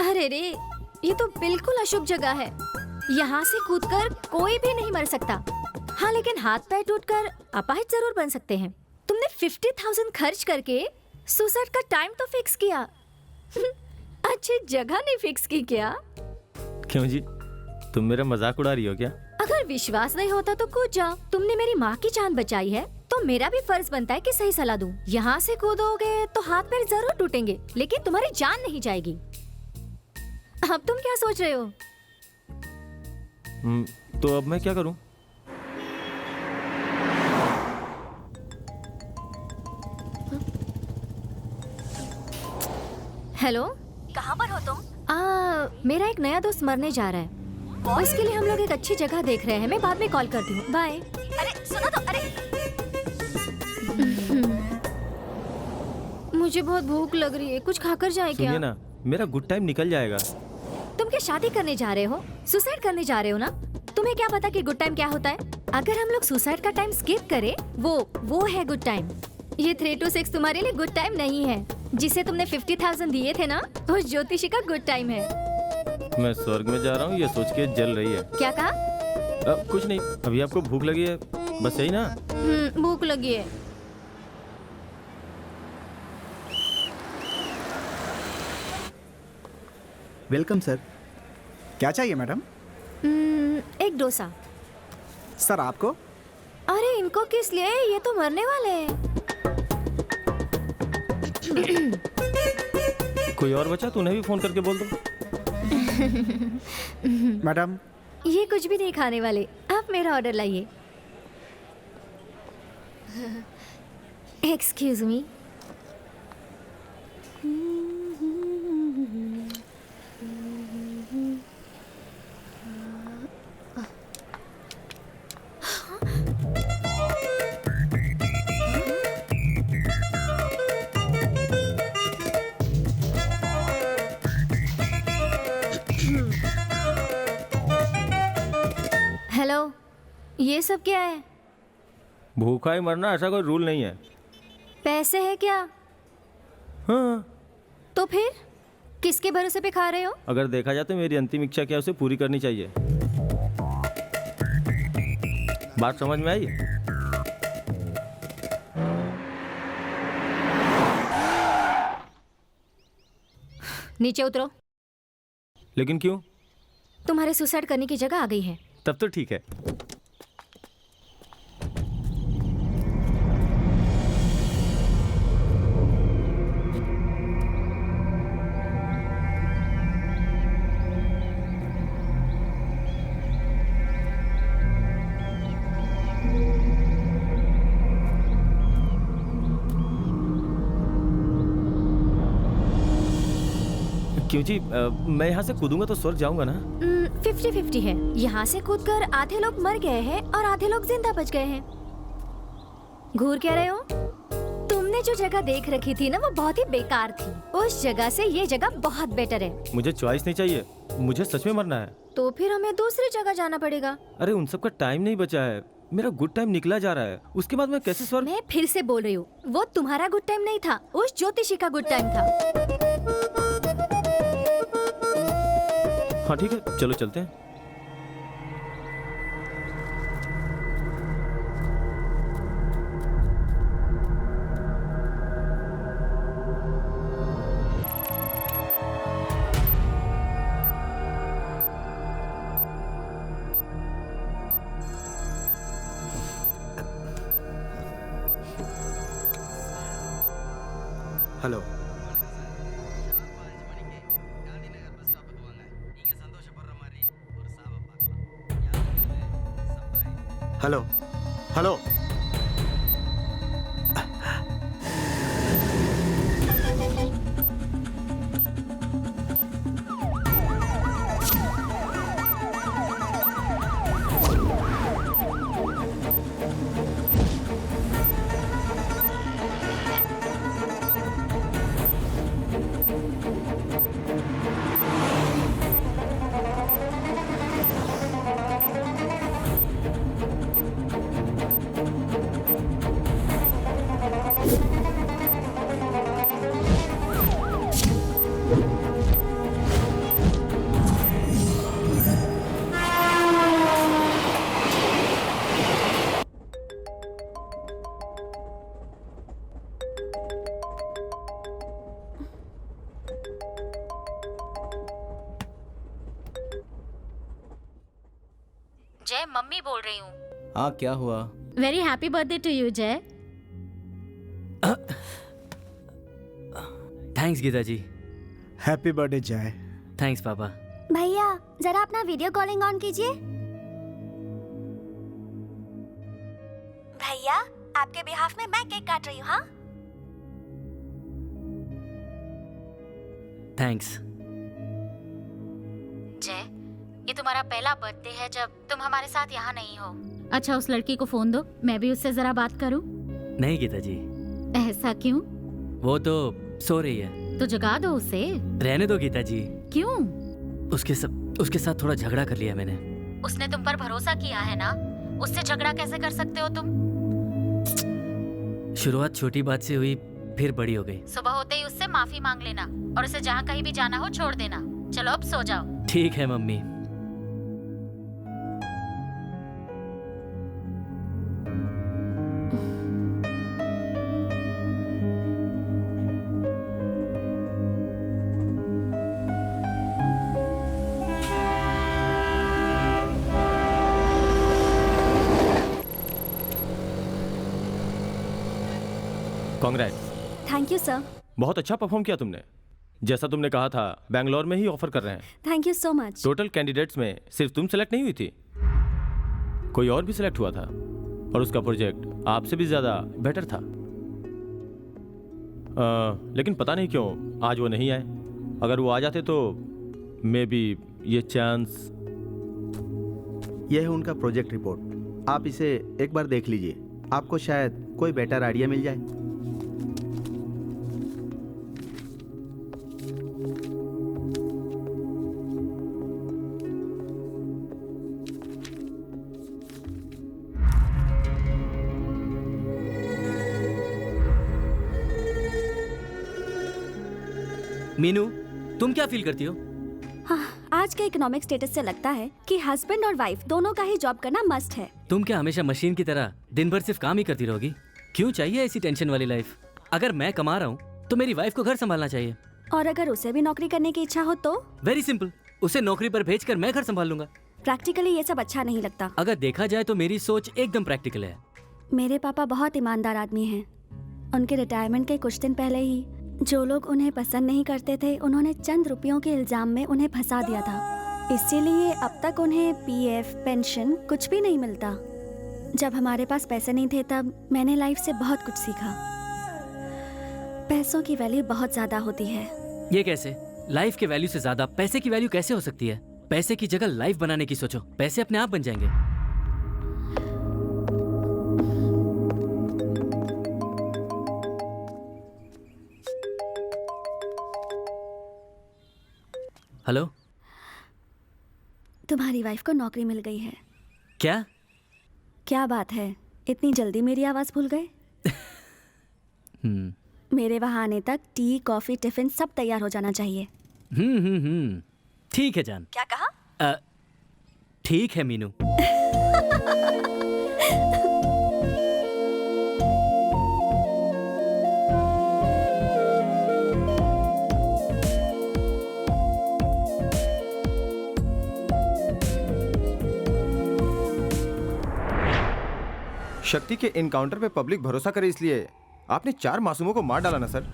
अरे रे, ये तो बिल्कुल अशुभ जगह है। यहाँ से कूदकर कोई भी नहीं मर सकता। हाँ, लेकिन हाथ पैर टूटकर अपाहिज जरूर बन सकते हैं। तुमने 50,000 खर्च करके सुसाइड का टाइम तो फिक्स किया, अच्छी जगह नहीं फिक्स की क्या? क्यों जी, तुम मेरा मजाक उड़ा रही हो क्या? अगर विश्वास नहीं होता तो कूद जाओ। तुमने मेरी माँ की जान बचाई है तो मेरा भी फर्ज बनता है कि सही सलाह दूं। यहाँ से कूदोगे तो हाथ पैर जरूर टूटेंगे, लेकिन तुम्हारी जान नहीं जाएगी। अब तुम क्या सोच रहे हो? तो अब मैं क्या करूं? हेलो, कहाँ पर हो तुम? मेरा एक नया दोस्त मरने जा रहा है। उसके लिए हम लोग एक अच्छी जगह देख रहे हैं। मैं बाद में कॉल करती हूँ। बाय। अरे सुनो तो, अरे मुझे बहुत भूख लग रही है, कुछ खाकर जाए क्या? सुनिए ना, मेरा गुड टाइम निकल जाएगा। तुम क्या शादी करने जा रहे हो? सुसाइड करने जा रहे हो ना? तुम्हें क्या पता कि गुड टाइम क्या होता है? अगर हम लोग सुसाइड का टाइम स्किप करें, वो है गुड टाइम। ये 3 to 6 तुम्हारे लिए गुड टाइम नहीं है। जिसे तुमने 50,000 दिए थे ना, उस ज्योतिषी का गुड टाइम है। मैं स्वर्ग में जा रहा हूँ, ये सोच के जल रही है। क्या कहा? कुछ नहीं, अभी आपको भूख लगी है, बस यही ना? भूख लगी है। Welcome sir. क्या चाहिए मैडम? एक डोसा। सर आपको? अरे इनको किस लिए? ये तो मरने वाले हैं। कोई और बचा तो उन्हें भी फोन करके बोल दो। मैडम ये कुछ भी नहीं खाने वाले, आप मेरा ऑर्डर लाइए। Excuse me. हेलो, ये सब क्या है? भूखा ही मरना, ऐसा कोई रूल नहीं है। पैसे है क्या? हाँ। तो फिर किसके भरोसे पे खा रहे हो? अगर देखा जाए तो मेरी अंतिम इच्छा क्या है, उसे पूरी करनी चाहिए। बात समझ में आई? नीचे उतरो। लेकिन क्यों? तुम्हारे सुसाइड करने की जगह आ गई है। तब तो ठीक है। क्यों जी, मैं यहाँ से कूदूंगा तो स्वर्ग जाऊंगा ना? 50-50 है। यहाँ से कूदकर आधे लोग मर गए हैं और आधे लोग जिंदा बच गए हैं। घूर क्या रहे हो? तुमने जो जगह देख रखी थी ना, वो बहुत ही बेकार थी। उस जगह से ये जगह बहुत बेटर है। मुझे चॉइस नहीं चाहिए, मुझे सच में मरना है। तो फिर हमें दूसरी जगह जाना पड़ेगा। अरे उन सब का टाइम नहीं बचा है, मेरा गुड टाइम निकला जा रहा है। उसके बाद मैं कैसे स्वर्ग? मैं फिर से बोल रही हूँ, वो तुम्हारा गुड टाइम नहीं था, उस ज्योतिषी का गुड टाइम था। हाँ ठीक है, चलो चलते हैं। Hello. Hello hello. Jay, mummy बोल रही हूँ। हाँ, क्या हुआ? Very happy birthday to you Jay. Thanks Geeta ji. Happy birthday Jay. Thanks papa. भैया जरा अपना वीडियो कॉलिंग ऑन कीजिए। आपके बिहाफ में मैं केक काट रही हूँ। हाँ, थैंक्स। जय, ये तुम्हारा पहला बर्थडे है जब तुम हमारे साथ यहाँ नहीं हो। अच्छा, उस लड़की को फोन दो, मैं भी उससे जरा बात करूं। नहीं गीता जी। ऐसा क्यों? वो तो सो रही है। तो जगा दो उसे। रहने दो गीता जी। क्यों? उसके साथ थोड़ा झगड़ा कर लिया मैंने। उसने तुम पर भरोसा किया है ना, उससे झगड़ा कैसे कर सकते हो तुम? शुरुआत छोटी बात से हुई, फिर बड़ी हो गई। सुबह होते ही उससे माफी मांग लेना और उसे जहाँ कहीं भी जाना हो छोड़ देना। चलो अब सो जाओ। ठीक है mummy. Congrats. Thank you sir. बहुत अच्छा परफॉर्म किया तुमने। जैसा तुमने कहा था, बैंगलोर में ही ऑफर कर रहे हैं। Thank you so much. Total candidates में सिर्फ तुम सेलेक्ट नहीं हुई थी, कोई और भी सिलेक्ट हुआ था और उसका प्रोजेक्ट आपसे भी ज्यादा बेटर था। लेकिन पता नहीं क्यों आज वो नहीं आए। अगर वो आ जाते तो मे बी ये चांस। यह है उनका प्रोजेक्ट रिपोर्ट, आप इसे एक बार देख लीजिए, आपको शायद कोई बेटर आइडिया मिल जाए। मीनू, तुम क्या फील करती हो? हाँ, आज के इकोनॉमिक स्टेटस से लगता है कि हस्बैंड और वाइफ दोनों का ही जॉब करना मस्ट है। तुम क्या हमेशा मशीन की तरह दिन भर सिर्फ काम ही करती रहोगी? क्यों चाहिए ऐसी टेंशन वाली लाइफ? अगर मैं कमा रहा हूँ तो मेरी वाइफ को घर संभालना चाहिए। और अगर उसे भी नौकरी करने की इच्छा हो तो? वेरी सिंपल, उसे नौकरी पर भेजकर मैं घर संभाल लूंगा। प्रैक्टिकली ये सब अच्छा नहीं लगता। अगर देखा जाए तो मेरी सोच एकदम प्रैक्टिकल है। मेरे पापा बहुत ईमानदार आदमी हैं। उनके रिटायरमेंट के कुछ दिन पहले ही जो लोग उन्हें पसंद नहीं करते थे, उन्होंने चंद रुपयों के इल्जाम में उन्हें फंसा दिया था। इसीलिए अब तक उन्हें पीएफ, पेंशन कुछ भी नहीं मिलता। जब हमारे पास पैसे नहीं थे तब मैंने लाइफ से बहुत कुछ सीखा। पैसों की वैल्यू बहुत ज्यादा होती है। ये कैसे? लाइफ के वैल्यू से ज्यादा पैसे की वैल्यू कैसे हो सकती है? पैसे की जगह लाइफ बनाने की सोचो, पैसे अपने आप बन जाएंगे। हेलो, तुम्हारी वाइफ को नौकरी मिल गई है। क्या? क्या बात है, इतनी जल्दी मेरी आवाज भूल गए? मेरे वहां आने तक टी, कॉफी, टिफिन सब तैयार हो जाना चाहिए। ठीक है जान। क्या कहा? ठीक है मीनू। शक्ति के इनकाउंटर पे पब्लिक भरोसा करे इसलिए आपने 4 मासूमों को मार डाला ना सर।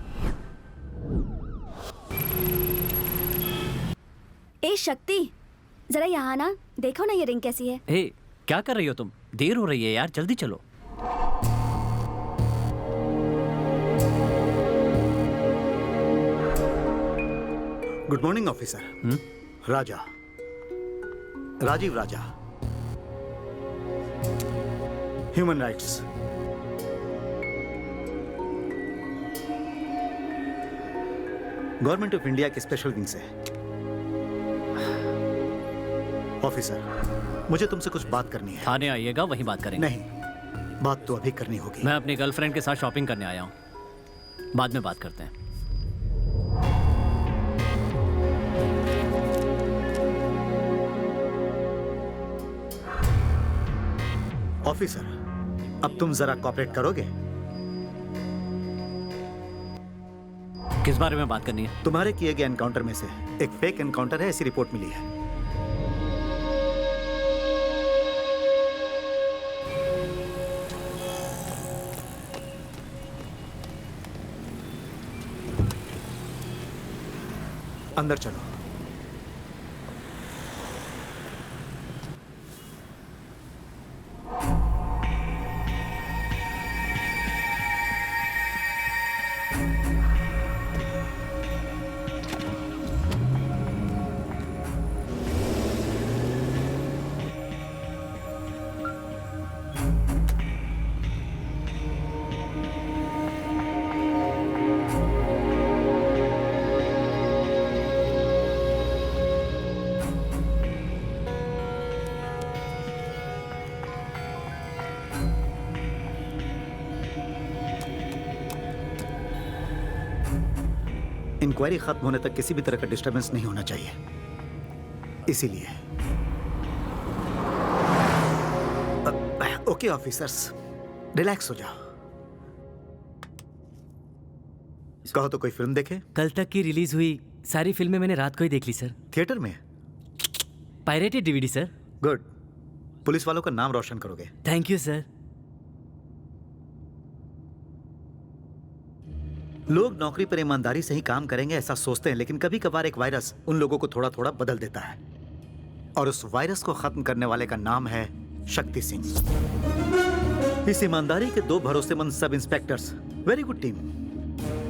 ए शक्ति, जरा यहाँ ना, देखो ना ये रिंग कैसी है। हे, क्या कर रही हो तुम? देर हो रही है यार, जल्दी चलो। Good morning officer. Raja, Rajiv Raja, human rights. Government of India के स्पेशल विंग से। ऑफिसर, मुझे तुमसे कुछ बात करनी है। थाने आइएगा, वहीं बात करेंगे। नहीं, बात तो अभी करनी होगी। मैं अपनी गर्लफ्रेंड के साथ शॉपिंग करने आया हूँ, बाद में बात करते हैं। ऑफिसर, अब तुम जरा कॉपरेट करोगे? किस बारे में बात करनी है? तुम्हारे किए गए एनकाउंटर में से एक फेक एनकाउंटर है, ऐसी रिपोर्ट मिली है। अंदर चलो। इंक्वायरी खत्म होने तक किसी भी तरह का डिस्टरबेंस नहीं होना चाहिए, इसीलिए। ओके ऑफिसर्स, रिलैक्स हो जाओ। कहो तो कोई फिल्म देखे? कल तक की रिलीज हुई सारी फिल्में मैंने रात को ही देख ली सर। थिएटर में? Pirated DVD sir. Good, police वालों का नाम रोशन करोगे। Thank you sir. लोग नौकरी पर ईमानदारी से ही काम करेंगे ऐसा सोचते हैं, लेकिन कभी कभार एक वायरस उन लोगों को थोड़ा थोड़ा बदल देता है, और उस वायरस को खत्म करने वाले का नाम है शक्ति सिंह। इस ईमानदारी के 2 भरोसेमंद सब इंस्पेक्टर्स। वेरी गुड टीम,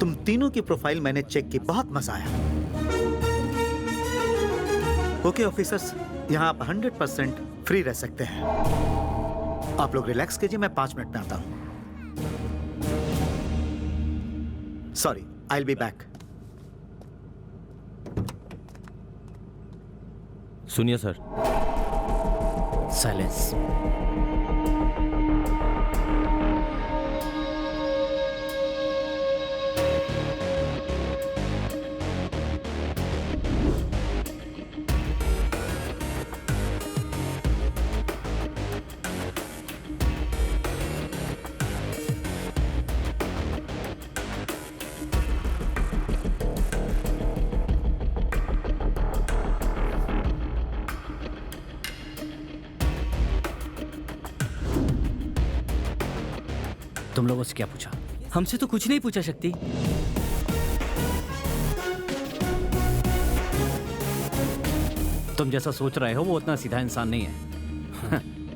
तुम तीनों की प्रोफाइल मैंने चेक की, बहुत मजा आया। ओके ऑफिसर्स, यहां आप 100% फ्री रह सकते हैं। आप लोग रिलैक्स कीजिए, मैं 5 मिनट में आता हूं। Sorry, I will be back. सुनिए सर। साइलेंस। तुम लोगों से क्या पूछा? हमसे तो कुछ नहीं पूछा शक्ति। तुम जैसा सोच रहे हो वो उतना सीधा इंसान नहीं है।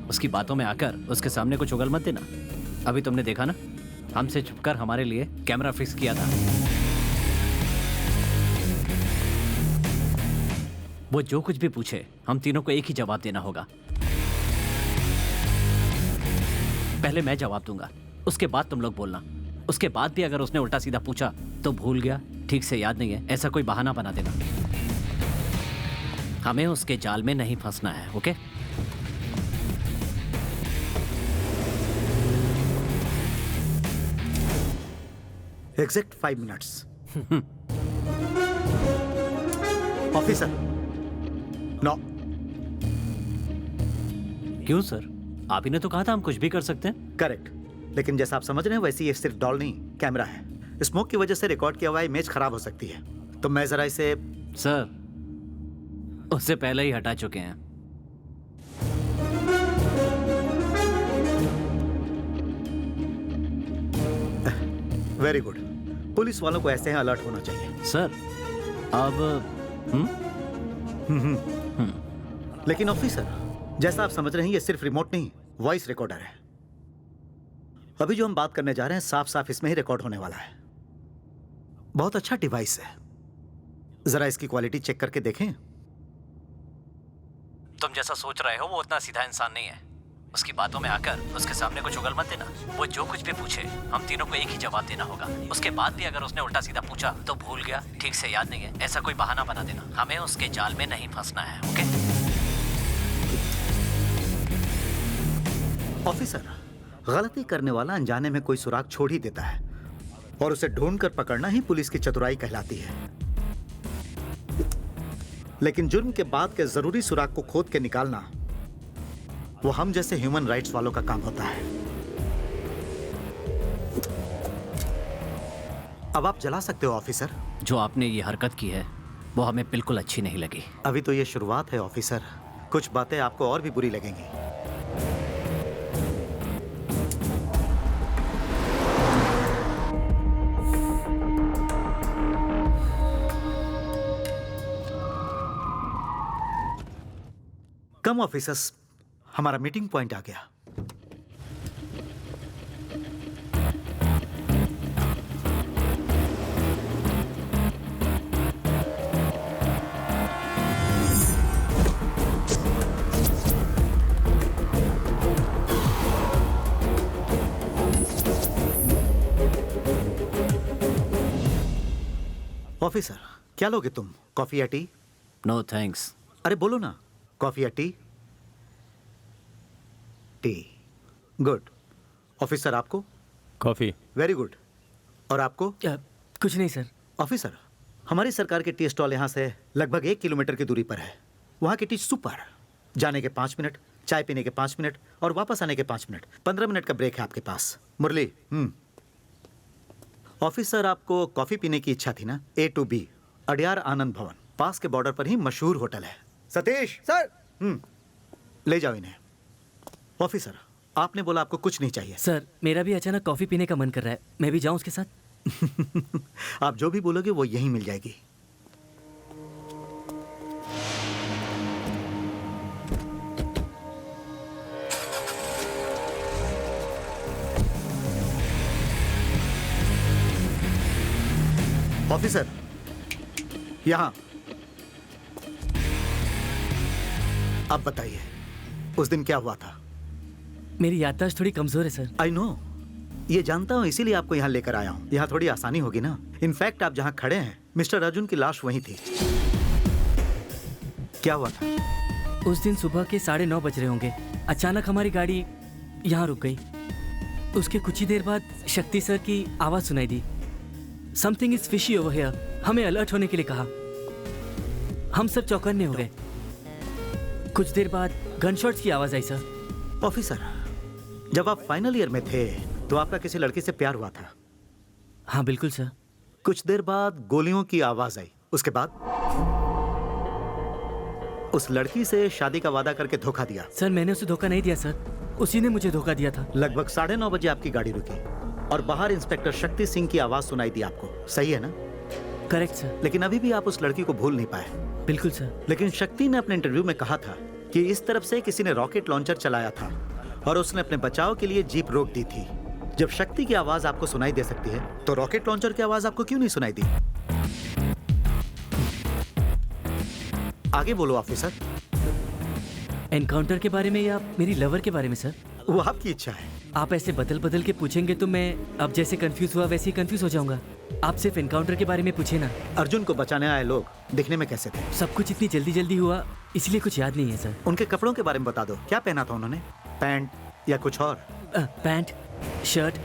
उसकी बातों में आकर उसके सामने कुछ उगल मत देना। अभी तुमने देखा ना, हमसे छुपकर हमारे लिए कैमरा फिक्स किया था। वो जो कुछ भी पूछे हम तीनों को एक ही जवाब देना होगा। पहले मैं जवाब दूंगा, उसके बाद तुम लोग बोलना। उसके बाद भी अगर उसने उल्टा सीधा पूछा तो भूल गया, ठीक से याद नहीं है, ऐसा कोई बहाना बना देना। हमें उसके जाल में नहीं फंसना है, okay? Exact 5 minutes. Officer, no. क्यों सर? आप ही ने तो कहा था हम कुछ भी कर सकते हैं। करेक्ट, लेकिन जैसा आप समझ रहे हैं वैसे ये सिर्फ डॉल नहीं, कैमरा है। स्मोक की वजह से रिकॉर्ड किया हुआ इमेज खराब हो सकती है, तो मैं जरा इसे। सर, उससे पहले ही हटा चुके हैं। वेरी गुड, पुलिस वालों को ऐसे ही अलर्ट होना चाहिए। सर, अब लेकिन ऑफिसर, जैसा आप समझ रहे हैं ये सिर्फ रिमोट नहीं, वॉइस रिकॉर्डर है। अभी जो हम बात करने जा रहे हैं साफ साफ इसमें ही रिकॉर्ड होने वाला है। बहुत अच्छा डिवाइस है, जरा इसकी क्वालिटी चेक करके देखें। तुम जैसा सोच रहे हो वो उतना सीधा इंसान नहीं है। उसकी बातों में आकर उसके सामने कुछ उगल मत देना। वो जो कुछ भी पूछे हम तीनों को एक ही जवाब देना होगा। उसके बाद भी अगर उसने उल्टा सीधा पूछा तो भूल गया, ठीक से याद नहीं है, ऐसा कोई बहाना बना देना। हमें उसके जाल में नहीं फंसना है, ओके? ऑफिसर, गलती करने वाला अनजाने में कोई सुराग छोड़ ही देता है, और उसे ढूंढकर पकड़ना ही पुलिस की चतुराई कहलाती है। लेकिन जुर्म के बाद के जरूरी सुराग को खोद के निकालना वो हम जैसे ह्यूमन राइट्स वालों का काम होता है। अब आप जला सकते हो ऑफिसर। जो आपने ये हरकत की है वो हमें बिल्कुल अच्छी नहीं लगी। अभी तो ये शुरुआत है ऑफिसर, कुछ बातें आपको और भी बुरी लगेंगी। कम ऑफिसर्स, हमारा मीटिंग पॉइंट आ गया। ऑफिसर, क्या लोगे तुम, कॉफी या टी? No thanks. अरे बोलो ना, कॉफी या टी? टी। गुड। ऑफिसर, आपको? कॉफी। Very good. और आपको? कुछ नहीं सर। ऑफिसर, हमारी सरकार के टी स्टॉल यहाँ से लगभग 1 किलोमीटर की दूरी पर है। वहाँ की टी सुपर। जाने के 5 मिनट, चाय पीने के 5 मिनट और वापस आने के 5 मिनट, 15 मिनट का ब्रेक है आपके पास। मुरली, ऑफिसर, आपको कॉफी पीने की इच्छा थी ना? A to B, अडियार आनंद भवन, पास के बॉर्डर पर ही मशहूर होटल है। सतीश सर। ले जाओ इन्हें। ऑफिसर, आपने बोला आपको कुछ नहीं चाहिए। सर, मेरा भी अचानक कॉफी पीने का मन कर रहा है, मैं भी जाऊं उसके साथ? आप जो भी बोलोगे वो यहीं मिल जाएगी। ऑफिसर, यहां। अब बताइए, उस दिन क्या हुआ था? मेरी याददाश्त थोड़ी कमजोर है सर। आई नो, ये जानता हूं, इसीलिए आपको यहाँ लेकर आया हूँ। यहाँ थोड़ी आसानी होगी ना। इनफैक्ट आप जहाँ खड़े हैं, मिस्टर अर्जुन की लाश वहीं थी। क्या हुआ था? उस दिन सुबह के 9:30 बज रहे होंगे, अचानक हमारी गाड़ी यहाँ रुक गई। उसके कुछ ही देर बाद शक्ति सर की आवाज़ सुनाई दी, something is fishy over here. हमें अलर्ट होने के लिए कहा। हम सब चौकन्ने हो गए। कुछ देर बाद गनशॉट्स की आवाज़ आई सर। ऑफिसर, जब आप फाइनल ईयर में थे तो आपका किसी लड़की से प्यार हुआ था? हाँ बिल्कुल सर। कुछ देर बाद गोलियों की आवाज आई, उसके बाद उस लड़की से शादी का वादा करके धोखा दिया। सर, मैंने उसे धोखा नहीं दिया सर, उसी ने मुझे धोखा दिया था। लगभग 9:30 बजे आपकी गाड़ी रुकी और बाहर इंस्पेक्टर शक्ति सिंह की आवाज सुनाई दी आपको, सही है ना? Correct sir. लेकिन अभी भी आप उस लड़की को भूल नहीं पाए। बिल्कुल सर। लेकिन शक्ति ने अपने इंटरव्यू में कहा था कि इस तरफ से किसी ने रॉकेट लॉन्चर चलाया था और उसने अपने बचाव के लिए जीप रोक दी थी। जब शक्ति की आवाज आपको सुनाई दे सकती है तो रॉकेट लॉन्चर की आवाज आपको क्यों नहीं सुनाई दी? आगे बोलो ऑफिसर। एनकाउंटर के बारे में या मेरी लवर के बारे में सर? वो आपकी इच्छा है। आप ऐसे बदल बदल के पूछेंगे तो मैं अब जैसे कंफ्यूज हुआ वैसे ही कंफ्यूज हो जाऊंगा। आप सिर्फ एनकाउंटर के बारे में पूछे ना। अर्जुन को बचाने आए लोग दिखने में कैसे थे? सब कुछ इतनी जल्दी जल्दी हुआ इसलिए कुछ याद नहीं है सर। उनके कपड़ों के बारे में बता दो, क्या पहना था उन्होंने? पैंट या कुछ और? पैंट, शर्ट,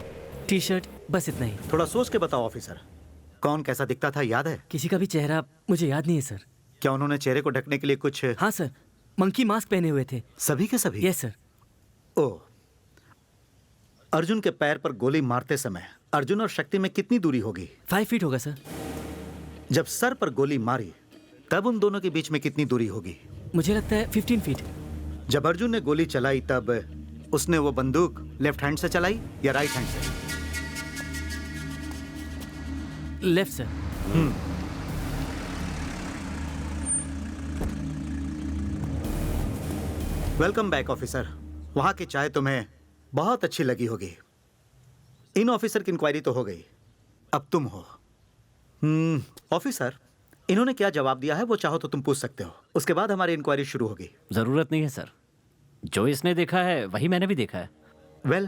टी शर्ट, बस इतना ही। थोड़ा सोच के बताओ ऑफिसर, कौन कैसा दिखता था याद है? किसी का भी चेहरा मुझे याद नहीं है सर। क्या उन्होंने चेहरे को ढकने के लिए कुछ? हाँ सर, मंकी मास्क पहने हुए थे। सभी के सभी? Yes sir. ओह, अर्जुन के पैर पर गोली मारते समय अर्जुन और शक्ति में कितनी दूरी होगी? 5 फीट होगा सर। जब सर पर गोली मारी तब उन दोनों के बीच में कितनी दूरी होगी? मुझे लगता है 15 फीट। जब अर्जुन ने गोली चलाई तब उसने वो बंदूक लेफ्ट हैंड से चलाई या राइट हैंड से? Left sir. Welcome back officer. वहां की चाय तुम्हें बहुत अच्छी लगी होगी। इन ऑफिसर की इंक्वायरी तो हो गई, अब तुम हो। ऑफिसर, इन्होंने क्या जवाब दिया है वो चाहो तो तुम पूछ सकते हो, उसके बाद हमारी इंक्वायरी शुरू होगी। जरूरत नहीं है सर, जो इसने देखा है वही मैंने भी देखा है। Well,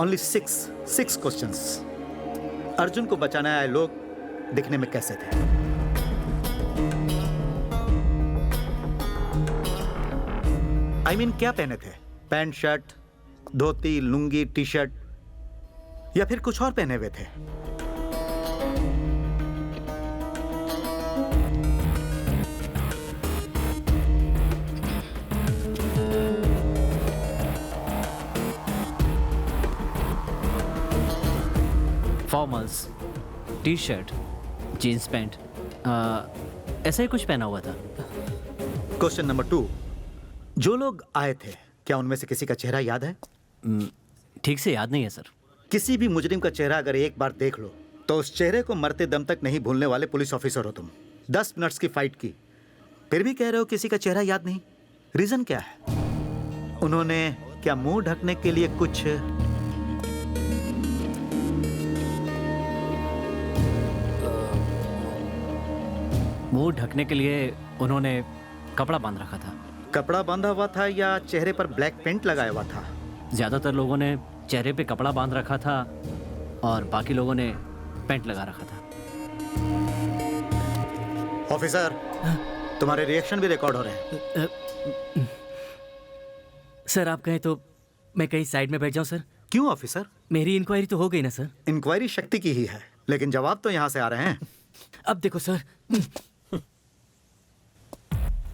only 6 questions. अर्जुन को बचाने आए लोग दिखने में कैसे थे? I mean, क्या पहने थे? Pant, shirt, dhoti, lungi, T shirt या फिर कुछ और पहने हुए थे? Formals, T shirt, jeans pant, ऐसा ही कुछ पहना हुआ था। क्वेश्चन नंबर 2, जो लोग आए थे क्या उनमें से किसी का चेहरा याद है? ठीक से याद नहीं है सर। किसी भी मुजरिम का चेहरा अगर एक बार देख लो तो उस चेहरे को मरते दम तक नहीं भूलने वाले पुलिस ऑफिसर हो तुम। 10 मिनट्स की फाइट की, फिर भी कह रहे हो किसी का चेहरा याद नहीं। रीजन क्या है? उन्होंने क्या मुंह ढकने के लिए कुछ? मुंह ढकने के लिए उन्होंने कपड़ा बांध रखा था। कपड़ा बांधा हुआ था या चेहरे पर ब्लैक पेंट लगाया हुआ था? ज्यादातर लोगों ने चेहरे पे कपड़ा बांध रखा था और बाकी लोगों ने पेंट लगा रखा था। ऑफिसर, तुम्हारे रिएक्शन भी रिकॉर्ड हो रहे हैं। सर, आप कहें तो मैं कहीं साइड में बैठ जाऊं सर? क्यों ऑफिसर? मेरी इंक्वायरी तो हो गई ना सर? इंक्वायरी शक्ति की ही है, लेकिन जवाब तो यहाँ से आ रहे हैं। अब देखो सर,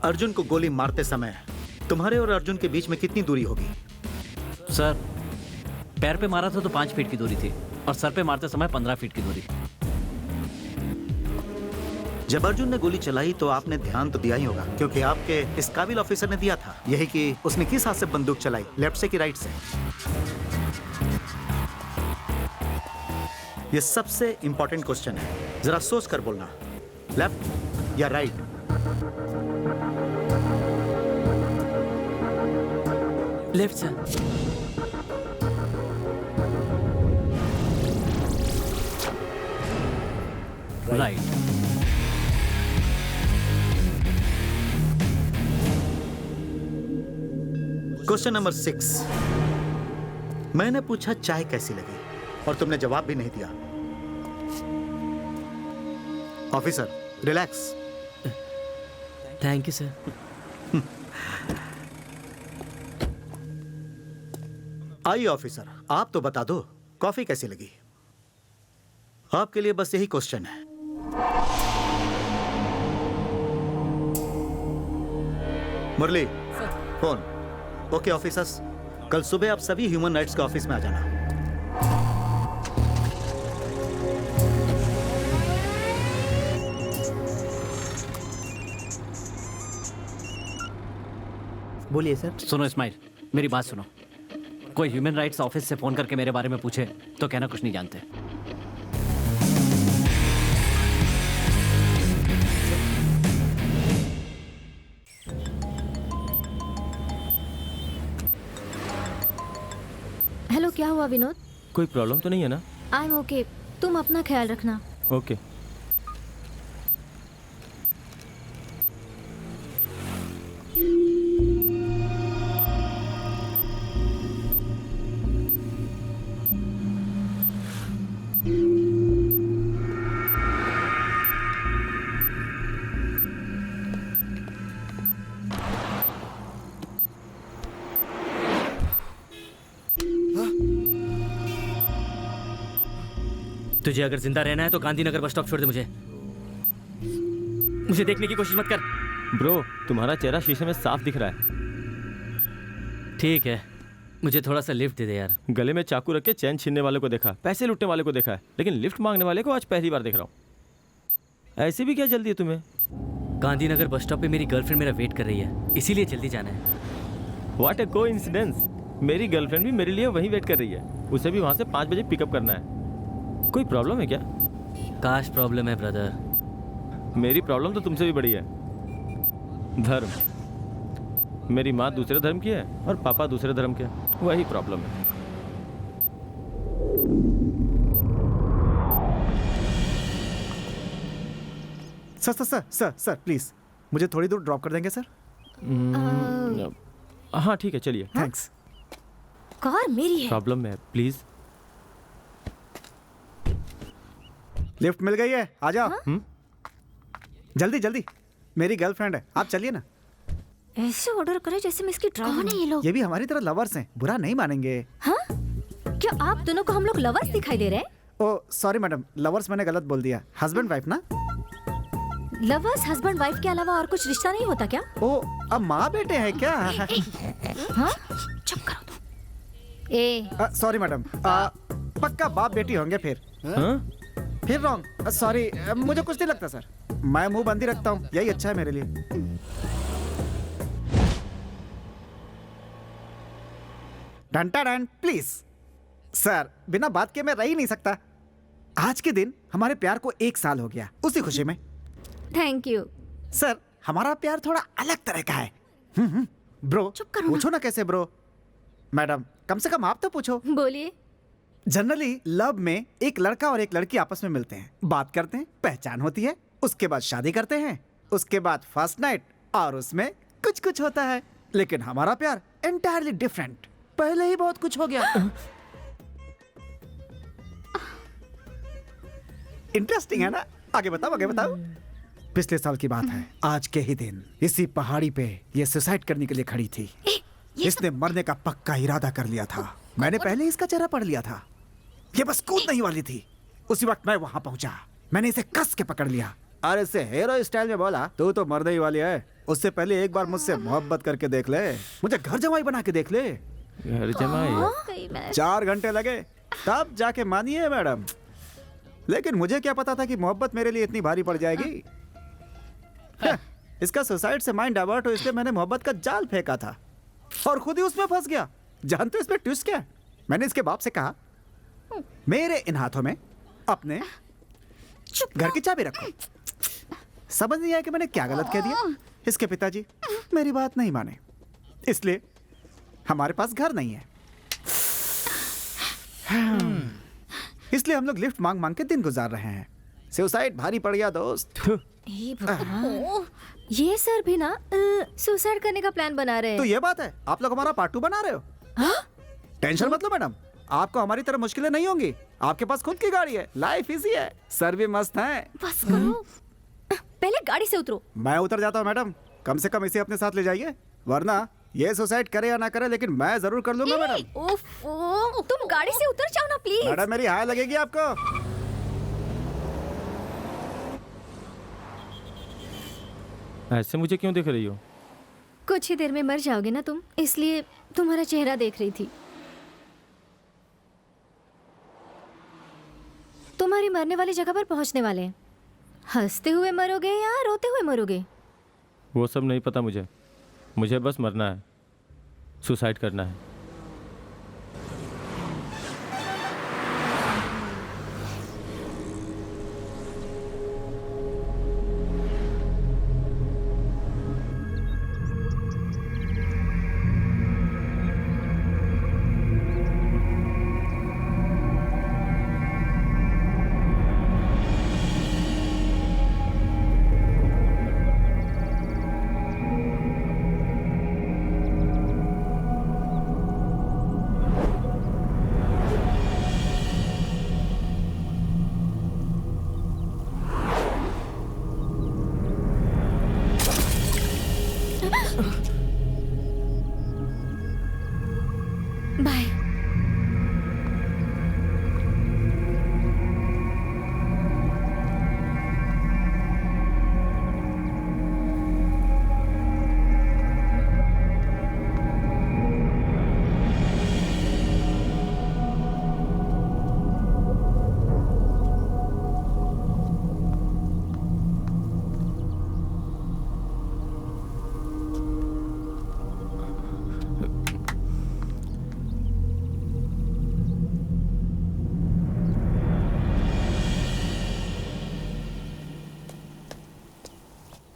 अर्जुन को गोली मारते समय तुम्हारे और अर्जुन के बीच में कितनी दूरी होगी? सर, पैर पे मारा था तो 5 फीट की दूरी थी और सर पे मारते समय 15 फीट की दूरी। जब अर्जुन ने गोली चलाई तो आपने ध्यान तो दिया ही होगा, क्योंकि आपके इस काबिल ऑफिसर ने दिया था यही कि उसने किस हाथ से बंदूक चलाई, लेफ्ट से कि राइट से। ये सबसे इंपॉर्टेंट क्वेश्चन है, जरा सोच कर बोलना, लेफ्ट या right? Left sir. Right. Question number 6, मैंने पूछा चाय कैसी लगी और तुमने जवाब भी नहीं दिया। Officer relax. Thank you sir. आइए ऑफिसर, आप तो बता दो कॉफी कैसी लगी। आपके लिए बस यही क्वेश्चन है। मुरली फोन। ओके ऑफिसर्स, कल सुबह आप सभी ह्यूमन राइट्स के ऑफिस में आ जाना। बोलिए सर। सुनो इस्माइल, मेरी बात सुनो। कोई ह्यूमन राइट्स ऑफिस से फोन करके मेरे बारे में पूछे तो कहना कुछ नहीं जानते। हेलो, क्या हुआ विनोद? कोई प्रॉब्लम तो नहीं है ना? आई एम ओके, तुम अपना ख्याल रखना। ओके। तुझे अगर जिंदा रहना है तो गांधीनगर बस स्टॉप छोड़ दे मुझे। मुझे देखने की कोशिश मत कर। ब्रो, तुम्हारा चेहरा शीशे में साफ दिख रहा है। ठीक है, मुझे थोड़ा सा लिफ्ट दे दे यार। गले में चाकू रख के चैन छीनने वाले को देखा, पैसे लूटने वाले को देखा है, लेकिन लिफ्ट मांगने वाले को आज पहली बार देख रहा हूँ। ऐसी भी क्या जल्दी है तुम्हें? गांधीनगर बस स्टॉप पे मेरी गर्लफ्रेंड मेरा वेट कर रही है, इसीलिए जल्दी जाना है। व्हाट ए कोइंसिडेंस, मेरी गर्लफ्रेंड भी मेरे लिए वहीं वेट कर रही है। उसे भी वहाँ से 5 बजे पिकअप करना है। कोई प्रॉब्लम है क्या? काश प्रॉब्लम है ब्रदर। मेरी प्रॉब्लम तो तुमसे भी बड़ी है। धर्म। मेरी माँ दूसरे धर्म की है और पापा दूसरे धर्म के, वही प्रॉब्लम है। Sir sir sir sir sir please मुझे थोड़ी दूर ड्रॉप कर देंगे सर? हाँ ठीक है, चलिए। थैंक्स। कार मेरी है। प्रॉब्लम है, प्लीज। लिफ्ट मिल गई है, आ जाओ। जल्दी जल्दी, मेरी गर्लफ्रेंड है, आप चलिए ना। ऐसे ऑर्डर करे जैसे मैं इसकी ड्राइवर। कौन है ये लोग? ये भी हमारी तरह लवर्स हैं, बुरा नहीं मानेंगे। हाँ? क्या आप दोनों को हम लोग लवर्स दिखाई दे रहे हैं? ओ सॉरी मैडम, लवर्स मैंने गलत बोल दिया। हस्बैंड वाइफ ना? लवर्स हस्बैंड वाइफ के अलावा और कुछ रिश्ता नहीं होता क्या? ओ, अब माँ बेटे हैं क्या? हाँ? चुप करो तुम। सॉरी मैडम, पक्का बाप बेटी होंगे फिर। फिर रॉन्ग, सॉरी, मुझे कुछ नहीं लगता सर। मैं मुंह बंद ही रखता हूँ, यही अच्छा है मेरे लिए। डंटा डन प्लीज सर, बिना बात के मैं रह ही नहीं सकता। आज के दिन हमारे प्यार को 1 साल हो गया, उसी खुशी में। थैंक यू सर, हमारा प्यार थोड़ा अलग तरह का है। ब्रो, चुप करो। पूछो ना कैसे ब्रो। मैडम, कम से कम आप तो पूछो। बोलिए। जनरली लव में एक लड़का और एक लड़की आपस में मिलते हैं, बात करते हैं, पहचान होती है, उसके बाद शादी करते हैं, उसके बाद फर्स्ट नाइट, और उसमें कुछ कुछ होता है। लेकिन हमारा प्यार एंटायरली डिफरेंट, पहले ही बहुत कुछ हो गया। इंटरेस्टिंग है ना? आगे बताओ, आगे बताओ। पिछले साल की बात है, आज के ही दिन इसी पहाड़ी पे ये सुसाइड करने के लिए खड़ी थी। इसने मरने का पक्का इरादा कर लिया था। मैंने पहले इसका चेहरा पढ़ लिया था। ये बस कूदने ही वाली थी। उसी वक्त मैं वहां पहुंचा, मैंने इसे कस के पकड़ लिया और इससे हीरो स्टाइल में बोला, तू तो मरने ही वाली है, उससे पहले एक बार मुझसे मोहब्बत करके देख ले, मुझे घर जमाई बना के देख ले। घर जमाई? 4 घंटे लगे तब जाके मानिए मैडम, लेकिन मुझे क्या पता था कि मोहब्बत मेरे लिए इतनी भारी पड़ जाएगी। इसका सुसाइड से माइंड डाइवर्ट हो, इसलिए मैंने मोहब्बत का जाल फेंका था और खुद ही उसमें फंस गया। जानते हो इसमें ट्विस्ट क्या है? मैंने इसके बाप से कहा, मेरे इन हाथों में अपने घर की चाबी रखो। समझ नहीं आया कि मैंने क्या गलत कह दिया। इसके पिताजी मेरी बात नहीं माने, इसलिए हमारे पास घर नहीं है। इसलिए हम लोग लिफ्ट मांग मांग के दिन गुजार रहे हैं। सुसाइड भारी पड़ गया दोस्त। ये सर भी ना सुसाइड करने का प्लान बना रहे हैं। तो ये बात है, आप लोग हमारा पार्ट 2 बना रहे हो? टेंशन मत लो मैडम, आपको हमारी तरह मुश्किलें नहीं होंगी। आपके पास खुद की गाड़ी है, लाइफ इजी है, सर भी मस्त है। बस करो, पहले गाड़ी से उतरो। मैं उतर जाता हूँ मैडम, कम से कम इसे अपने साथ ले जाइए, वरना ये सुसाइड करे या ना करे, लेकिन मैं जरूर कर लूंगा मैडम। ओफो, तुम गाड़ी से उतर जाओ ना प्लीज। मैडम मेरी हाय लगेगी आपको। ऐसे मुझे क्यों देख रही हो? कुछ ही देर में मर जाओगे ना तुम, इसलिए तुम्हारा चेहरा देख रही थी। तुम्हारी मरने वाली जगह पर पहुंचने वाले हैं। हंसते हुए मरोगे या रोते हुए मरोगे? वो सब नहीं पता मुझे, मुझे बस मरना है, सुसाइड करना है। बाय।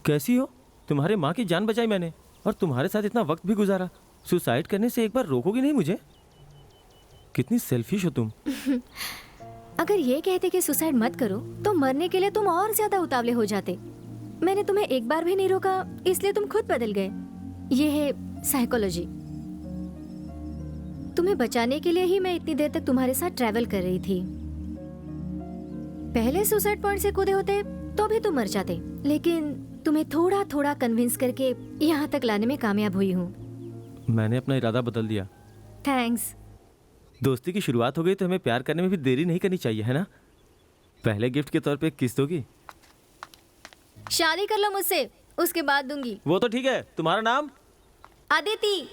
कैसी हो? तुम्हारे माँ की जान बचाई मैंने और तुम्हारे साथ इतना वक्त भी गुजारा। सुसाइड करने से एक बार रोकोगी नहीं मुझे? कितनी सेल्फिश हो तुम। अगर ये कहते कि सुसाइड मत करो तो मरने के लिए तुम और ज्यादा उतावले हो जाते। मैंने तुम्हें एक बार भी नहीं रोका, इसलिए तुम खुद बदल गए। ये है साइकोलॉजी। तुम्हें बचाने के लिए ही मैं इतनी देर तक तुम्हारे साथ ट्रैवल कर रही थी। पहले सुसाइड पॉइंट से कूदे होते तो भी तुम मर जाते, लेकिन तुम्हें थोड़ा थोड़ा कन्विंस करके यहाँ तक लाने में कामयाब हुई हूँ। मैंने अपना इरादा बदल दिया। थैंक्स। दोस्ती की शुरुआत हो गई तो हमें प्यार करने में भी देरी नहीं करनी चाहिए, है ना? पहले गिफ्ट के तौर पे एक किस दोगी? शादी कर लो मुझसे, उसके बाद दूंगी। वो तो ठीक है। तुम्हारा नाम? अदिति।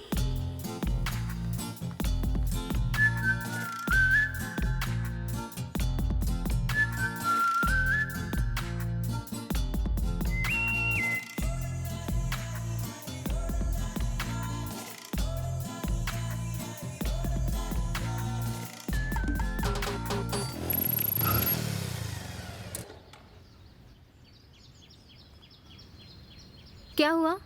क्या हुआ?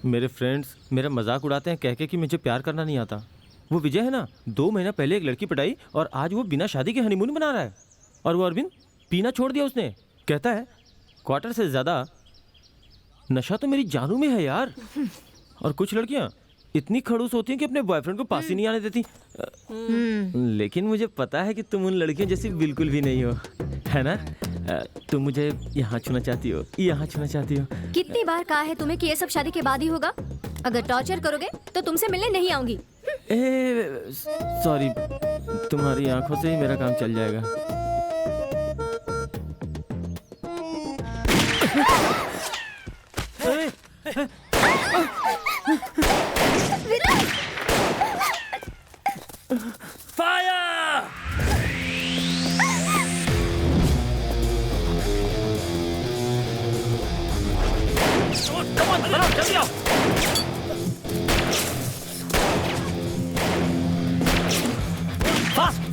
मेरे फ्रेंड्स मेरा मजाक उड़ाते हैं कह के कि मुझे प्यार करना नहीं आता। वो विजय है ना, 2 महीना पहले एक लड़की पटाई और आज वो बिना शादी के हनीमून मना रहा है। और वो अरविंद, पीना छोड़ दिया उसने। कहता है क्वार्टर से ज़्यादा नशा तो मेरी जानू में है यार। और कुछ लड़कियां इतनी खड़ूस होती हैं कि अपने बॉयफ्रेंड को पास ही नहीं आने देती। लेकिन मुझे पता है कि तुम उन लड़कियों जैसी बिल्कुल भी नहीं हो, है ना? तुम मुझे यहाँ छूना चाहती हो, यहाँ छूना चाहती हो। कितनी बार कहा है तुम्हें कि ये सब शादी के बाद ही होगा? अगर टॉर्चर करोगे तो तुमसे मिलने नहीं आऊंगी। सॉरी, तुम्हारी आंखों से ही मेरा काम चल जाएगा। फायर! कम ऑन बनाओ, जल्दी आओ। फास्ट।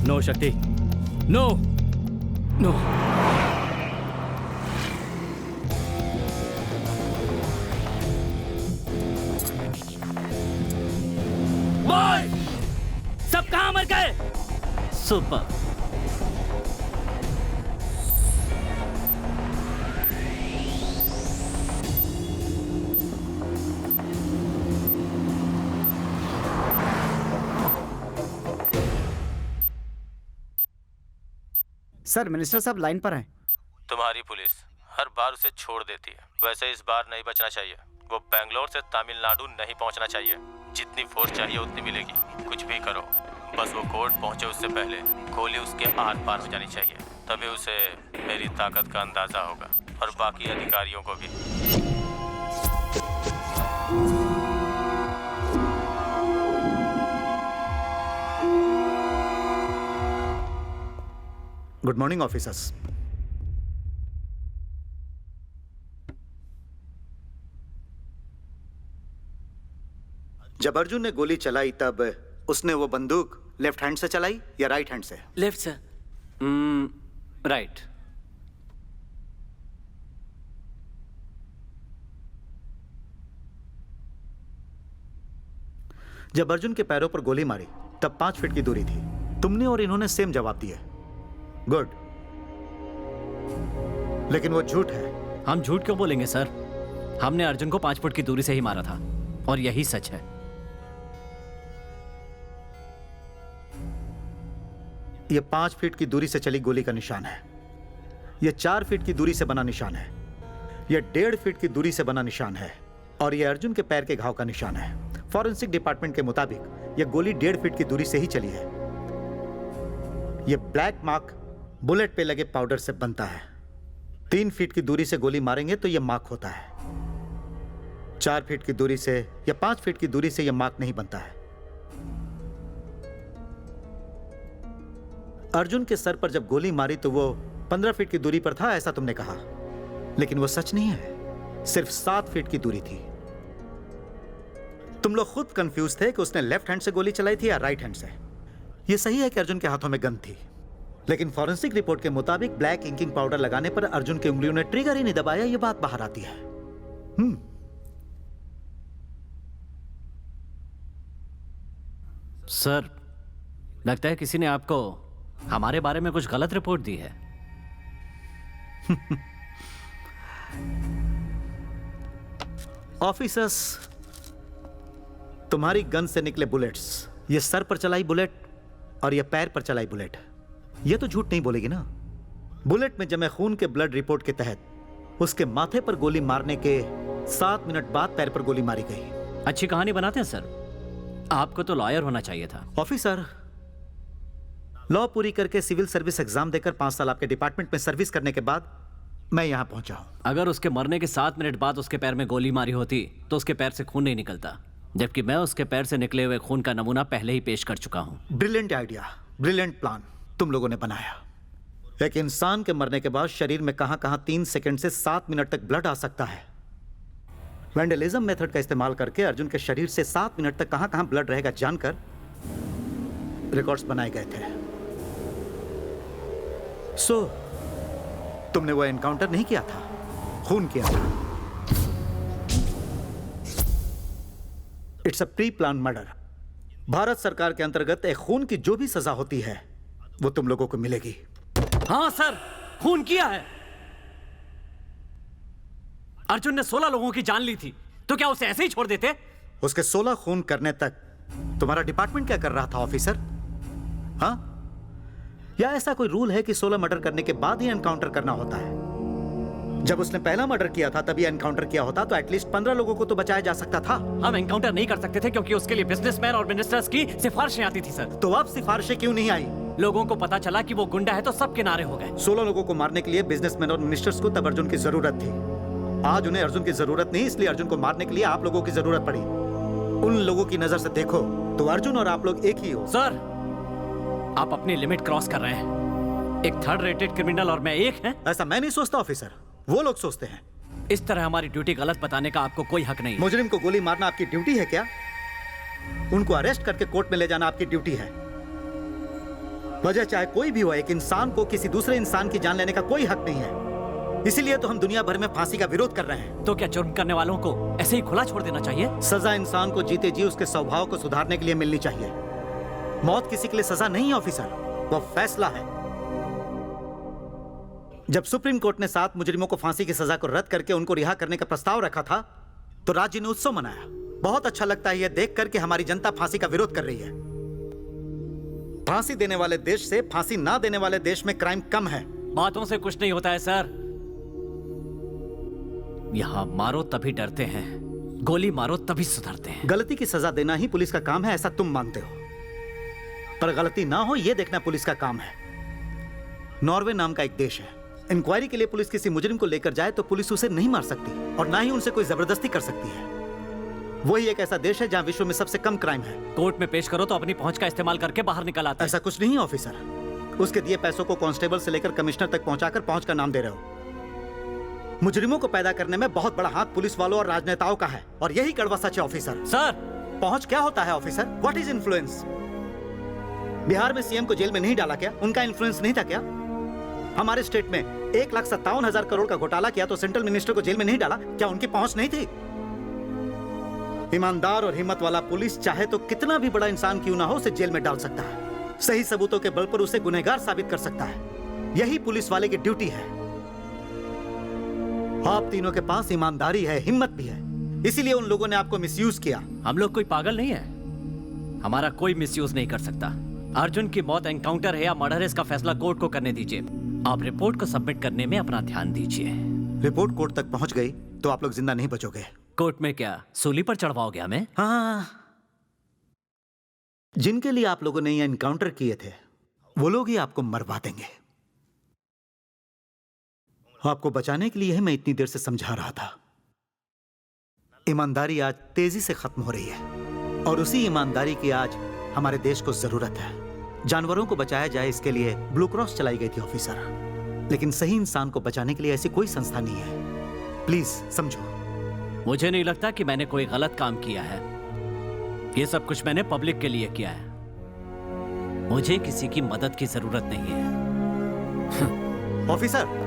नो शक्ति, नो नो। बॉय, सब कहां मर गए? सुपर। सर मिनिस्टर साहब लाइन पर हैं। तुम्हारी पुलिस हर बार उसे छोड़ देती है, वैसे इस बार नहीं बचना चाहिए। वो बेंगलोर से तमिलनाडु नहीं पहुंचना चाहिए। जितनी फोर्स चाहिए उतनी मिलेगी। कुछ भी करो, बस वो कोर्ट पहुंचे उससे पहले गोली उसके आर पार हो जानी चाहिए। तभी उसे मेरी ताकत का अंदाजा होगा और बाकी अधिकारियों को भी। Good morning officers. जब अर्जुन ने गोली चलाई तब उसने वो बंदूक लेफ्ट हैंड से चलाई या राइट हैंड से? Left sir. राइट। जब अर्जुन के पैरों पर गोली मारी तब 5 फीट की दूरी थी। तुमने और इन्होंने सेम जवाब दिए। गुड, लेकिन वो झूठ है। हम झूठ क्यों बोलेंगे सर? हमने अर्जुन को 5 फुट की दूरी से ही मारा था और यही सच है। ये 5 फीट की दूरी से चली गोली का निशान है। ये 4 फीट की दूरी से बना निशान है। ये 1.5 फीट की दूरी से बना निशान है और ये अर्जुन के पैर के घाव का निशान है। फॉरेंसिक डिपार्टमेंट के मुताबिक ये गोली 1.5 फीट की दूरी से ही चली है। ये ब्लैक मार्क बुलेट पे लगे पाउडर से बनता है। 3 फीट की दूरी से गोली मारेंगे तो यह मार्क होता है। 4 फीट की दूरी से या 5 फीट की दूरी से यह मार्क नहीं बनता है। अर्जुन के सर पर जब गोली मारी तो वो 15 फीट की दूरी पर था, ऐसा तुमने कहा, लेकिन वो सच नहीं है। सिर्फ 7 फीट की दूरी थी। तुम लोग खुद कंफ्यूज थे कि उसने लेफ्ट हैंड से गोली चलाई थी या राइट हैंड से। यह सही है कि अर्जुन के हाथों में गन थी, लेकिन फॉरेंसिक रिपोर्ट के मुताबिक ब्लैक इंकिंग पाउडर लगाने पर अर्जुन की उंगलियों ने ट्रिगर ही नहीं दबाया। यह बात बाहर आती है। सर, लगता है किसी ने आपको हमारे बारे में कुछ गलत रिपोर्ट दी है। ऑफिसर्स, तुम्हारी गन से निकले बुलेट्स, ये सर पर चलाई बुलेट और ये पैर पर चलाई बुलेट, ये तो झूठ नहीं बोलेगी ना। बुलेट में जमे खून के ब्लड रिपोर्ट के तहत उसके माथे पर गोली मारने के 7 मिनट बाद पैर पर गोली मारी गई। अच्छी कहानी बनाते हैं सर। आपको तो लॉयर होना चाहिए था। ऑफिसर, लॉ पूरी करके सिविल सर्विस एग्जाम देकर 5 साल आपके डिपार्टमेंट में सर्विस करने के बाद मैं यहां पहुंचा हूं। अगर उसके मरने के 7 मिनट बाद उसके पैर में गोली मारी होती तो उसके पैर से खून नहीं निकलता, जबकि मैं उसके पैर से निकले हुए खून का नमूना पहले ही पेश कर चुका हूं। ब्रिलियंट आइडिया, ब्रिलियंट प्लान तुम लोगों ने बनाया। एक इंसान के मरने के बाद शरीर में कहां-कहां 3 सेकंड से 7 मिनट तक ब्लड आ सकता है। वैंडलिज्म मेथड का इस्तेमाल करके अर्जुन के शरीर से 7 मिनट तक कहां-कहां ब्लड रहेगा जानकर रिकॉर्ड्स बनाए गए थे। सो तुमने वो एनकाउंटर नहीं किया था, खून किया था। It's a pre plan murder. Bharat सरकार के अंतर्गत एक खून की जो भी सजा होती है वो तुम लोगों को मिलेगी। हाँ सर, खून किया है। अर्जुन ने 16 लोगों की जान ली थी, तो क्या उसे ऐसे ही छोड़ देते? उसके 16 खून करने तक तुम्हारा डिपार्टमेंट क्या कर रहा था ऑफिसर? हाँ? या ऐसा कोई रूल है कि 16 मर्डर करने के बाद ही एनकाउंटर करना होता है? जब उसने पहला मर्डर किया था तभी एनकाउंटर किया होता तो एटलीस्ट 15 लोगों को तो बचाया जा सकता था। हम एनकाउंटर नहीं कर सकते थे क्योंकि उसके लिए बिजनेसमैन और मिनिस्टर्स की सिफारिशें आती थी सर। तो अब सिफारिशें क्यों नहीं आई? लोगों को पता चला कि वो गुंडा है तो सब किनारे हो गए। 16 लोगों को मारने के लिए बिजनेसमैन और मिनिस्टर्स को तब अर्जुन की जरूरत थी। आज उन्हें अर्जुन की जरूरत नहीं, इसलिए अर्जुन को मारने के लिए आप लोगों की जरूरत पड़ी। उन लोगों की नजर से देखो तो अर्जुन और आप लोग एक ही हो। सर, आप अपनी लिमिट क्रॉस कर रहे हैं। एक थर्ड रेटेड क्रिमिनल और मैं एक है? ऐसा मैं नहीं सोचता ऑफिसर, वो लोग सोचते हैं। इस तरह हमारी ड्यूटी गलत बताने का आपको कोई हक नहीं है। मुजरिम को गोली मारना आपकी ड्यूटी है क्या? उनको अरेस्ट करके कोर्ट में ले जाना आपकी ड्यूटी है। वजह चाहे कोई भी हो, एक इंसान को किसी दूसरे इंसान की जान लेने का कोई हक नहीं है। इसीलिए तो हम दुनिया भर में फांसी का विरोध कर रहे हैं। तो क्या जुर्म करने वालों को ऐसे ही खुला छोड़ देना चाहिए? सजा इंसान को जीते जी उसके स्वभाव को सुधारने के लिए मिलनी चाहिए। मौत किसी के लिए सजा नहीं है ऑफिसर, वो फैसला है। जब सुप्रीम कोर्ट ने 7 मुजरिमों को फांसी की सजा को रद्द करके उनको रिहा करने का प्रस्ताव रखा था तो राज्य ने उत्सव मनाया। बहुत अच्छा लगता है यह देख कर कि हमारी जनता फांसी का विरोध कर रही है। फांसी देने वाले देश से फांसी ना देने वाले देश में क्राइम कम है। बातों से कुछ नहीं होता है सर। यहाँ मारो तभी डरते हैं, गोली मारो तभी सुधरते हैं। गलती की सजा देना ही पुलिस का काम है ऐसा तुम मानते हो, पर गलती ना हो यह देखना पुलिस का काम है। नॉर्वे नाम का एक देश है, इंक्वायरी के लिए पुलिस किसी मुजरिम को लेकर जाए तो पुलिस उसे नहीं मार सकती और ना ही उनसे कोई जबरदस्ती कर सकती है। वही एक ऐसा देश है जहां विश्व में सबसे कम क्राइम है। कोर्ट में पेश करो तो अपनी पहुंच का इस्तेमाल करके बाहर निकल आते हैं। ऐसा कुछ नहीं ऑफिसर, उसके दिए पैसों को कांस्टेबल से लेकर कमिश्नर तक पहुंचाकर पहुंच का नाम दे रहे हो। मुजरिमों को पैदा करने में बहुत बड़ा हाथ पुलिस वालों और राजनेताओं का है और यही कड़वा सच है ऑफिसर। सर, पहुंच क्या होता है officer? What is influence? Bihar में सीएम को जेल में नहीं डाला क्या? उनका इन्फ्लुएंस नहीं था क्या? हमारे स्टेट में 1,57,000 करोड़ का घोटाला किया तो सेंट्रल मिनिस्टर को जेल में नहीं डाला क्या? उनकी पहुंच नहीं थी? ईमानदार और हिम्मत वाला पुलिस चाहे तो कितना भी बड़ा इंसान क्यों ना हो उसे जेल में डाल सकता है, सही सबूतों के बल पर उसे गुनहगार साबित कर सकता है। यही पुलिस वाले की ड्यूटी है। आप तीनों के पास ईमानदारी है, हिम्मत भी है, इसीलिए उन लोगों ने आपको मिसयूज किया। हम लोग कोई पागल नहीं है, हमारा कोई मिसयूज नहीं कर सकता। अर्जुन की मौत एनकाउंटर है या मर्डर है इसका फैसला कोर्ट को करने दीजिए। आप रिपोर्ट को सबमिट करने में अपना ध्यान दीजिए। रिपोर्ट कोर्ट तक पहुंच गई तो आप लोग जिंदा नहीं बचोगे। कोर्ट में क्या सूली पर चढ़वाओगे हमें? हाँ, जिनके लिए आप लोगों ने ये एनकाउंटर किए थे वो लोग ही आपको मरवा देंगे। आपको बचाने के लिए मैं इतनी देर से समझा रहा था। ईमानदारी आज तेजी से खत्म हो रही है और उसी ईमानदारी की आज हमारे देश को जरूरत है। जानवरों को बचाया जाए इसके लिए ब्लू क्रॉस चलाई गई थी ऑफिसर, लेकिन सही इंसान को बचाने के लिए ऐसी कोई संस्था नहीं है। प्लीज समझो। मुझे नहीं लगता कि मैंने कोई गलत काम किया है। ये सब कुछ मैंने पब्लिक के लिए किया है। मुझे किसी की मदद की जरूरत नहीं है। Officer,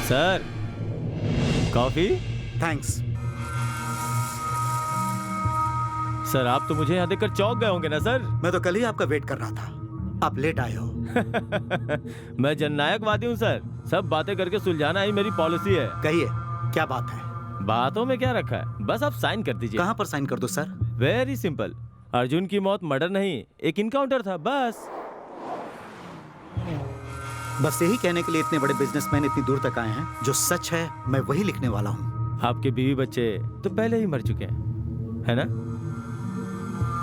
sir, coffee? Thanks. Sir, आप तो मुझे यहाँ देखकर चौंक गए होंगे ना सर? मैं तो कल ही आपका वेट कर रहा था, आप लेट आए हो। मैं जननायकवादी हूँ सर, सब बातें करके सुलझाना ही मेरी पॉलिसी है। कहिए, क्या बात है? बातों में क्या रखा है, बस आप साइन कर दीजिए। कहाँ पर साइन कर दूं सर? Very simple. अर्जुन की मौत मर्डर नहीं, एक इनकाउंटर था, बस। बस यही कहने के लिए इतने बड़े बिजनेसमैन इतनी दूर तक आए हैं। जो सच है मैं वही लिखने वाला हूँ। आपके बीवी बच्चे तो पहले ही मर चुके हैं, है ना?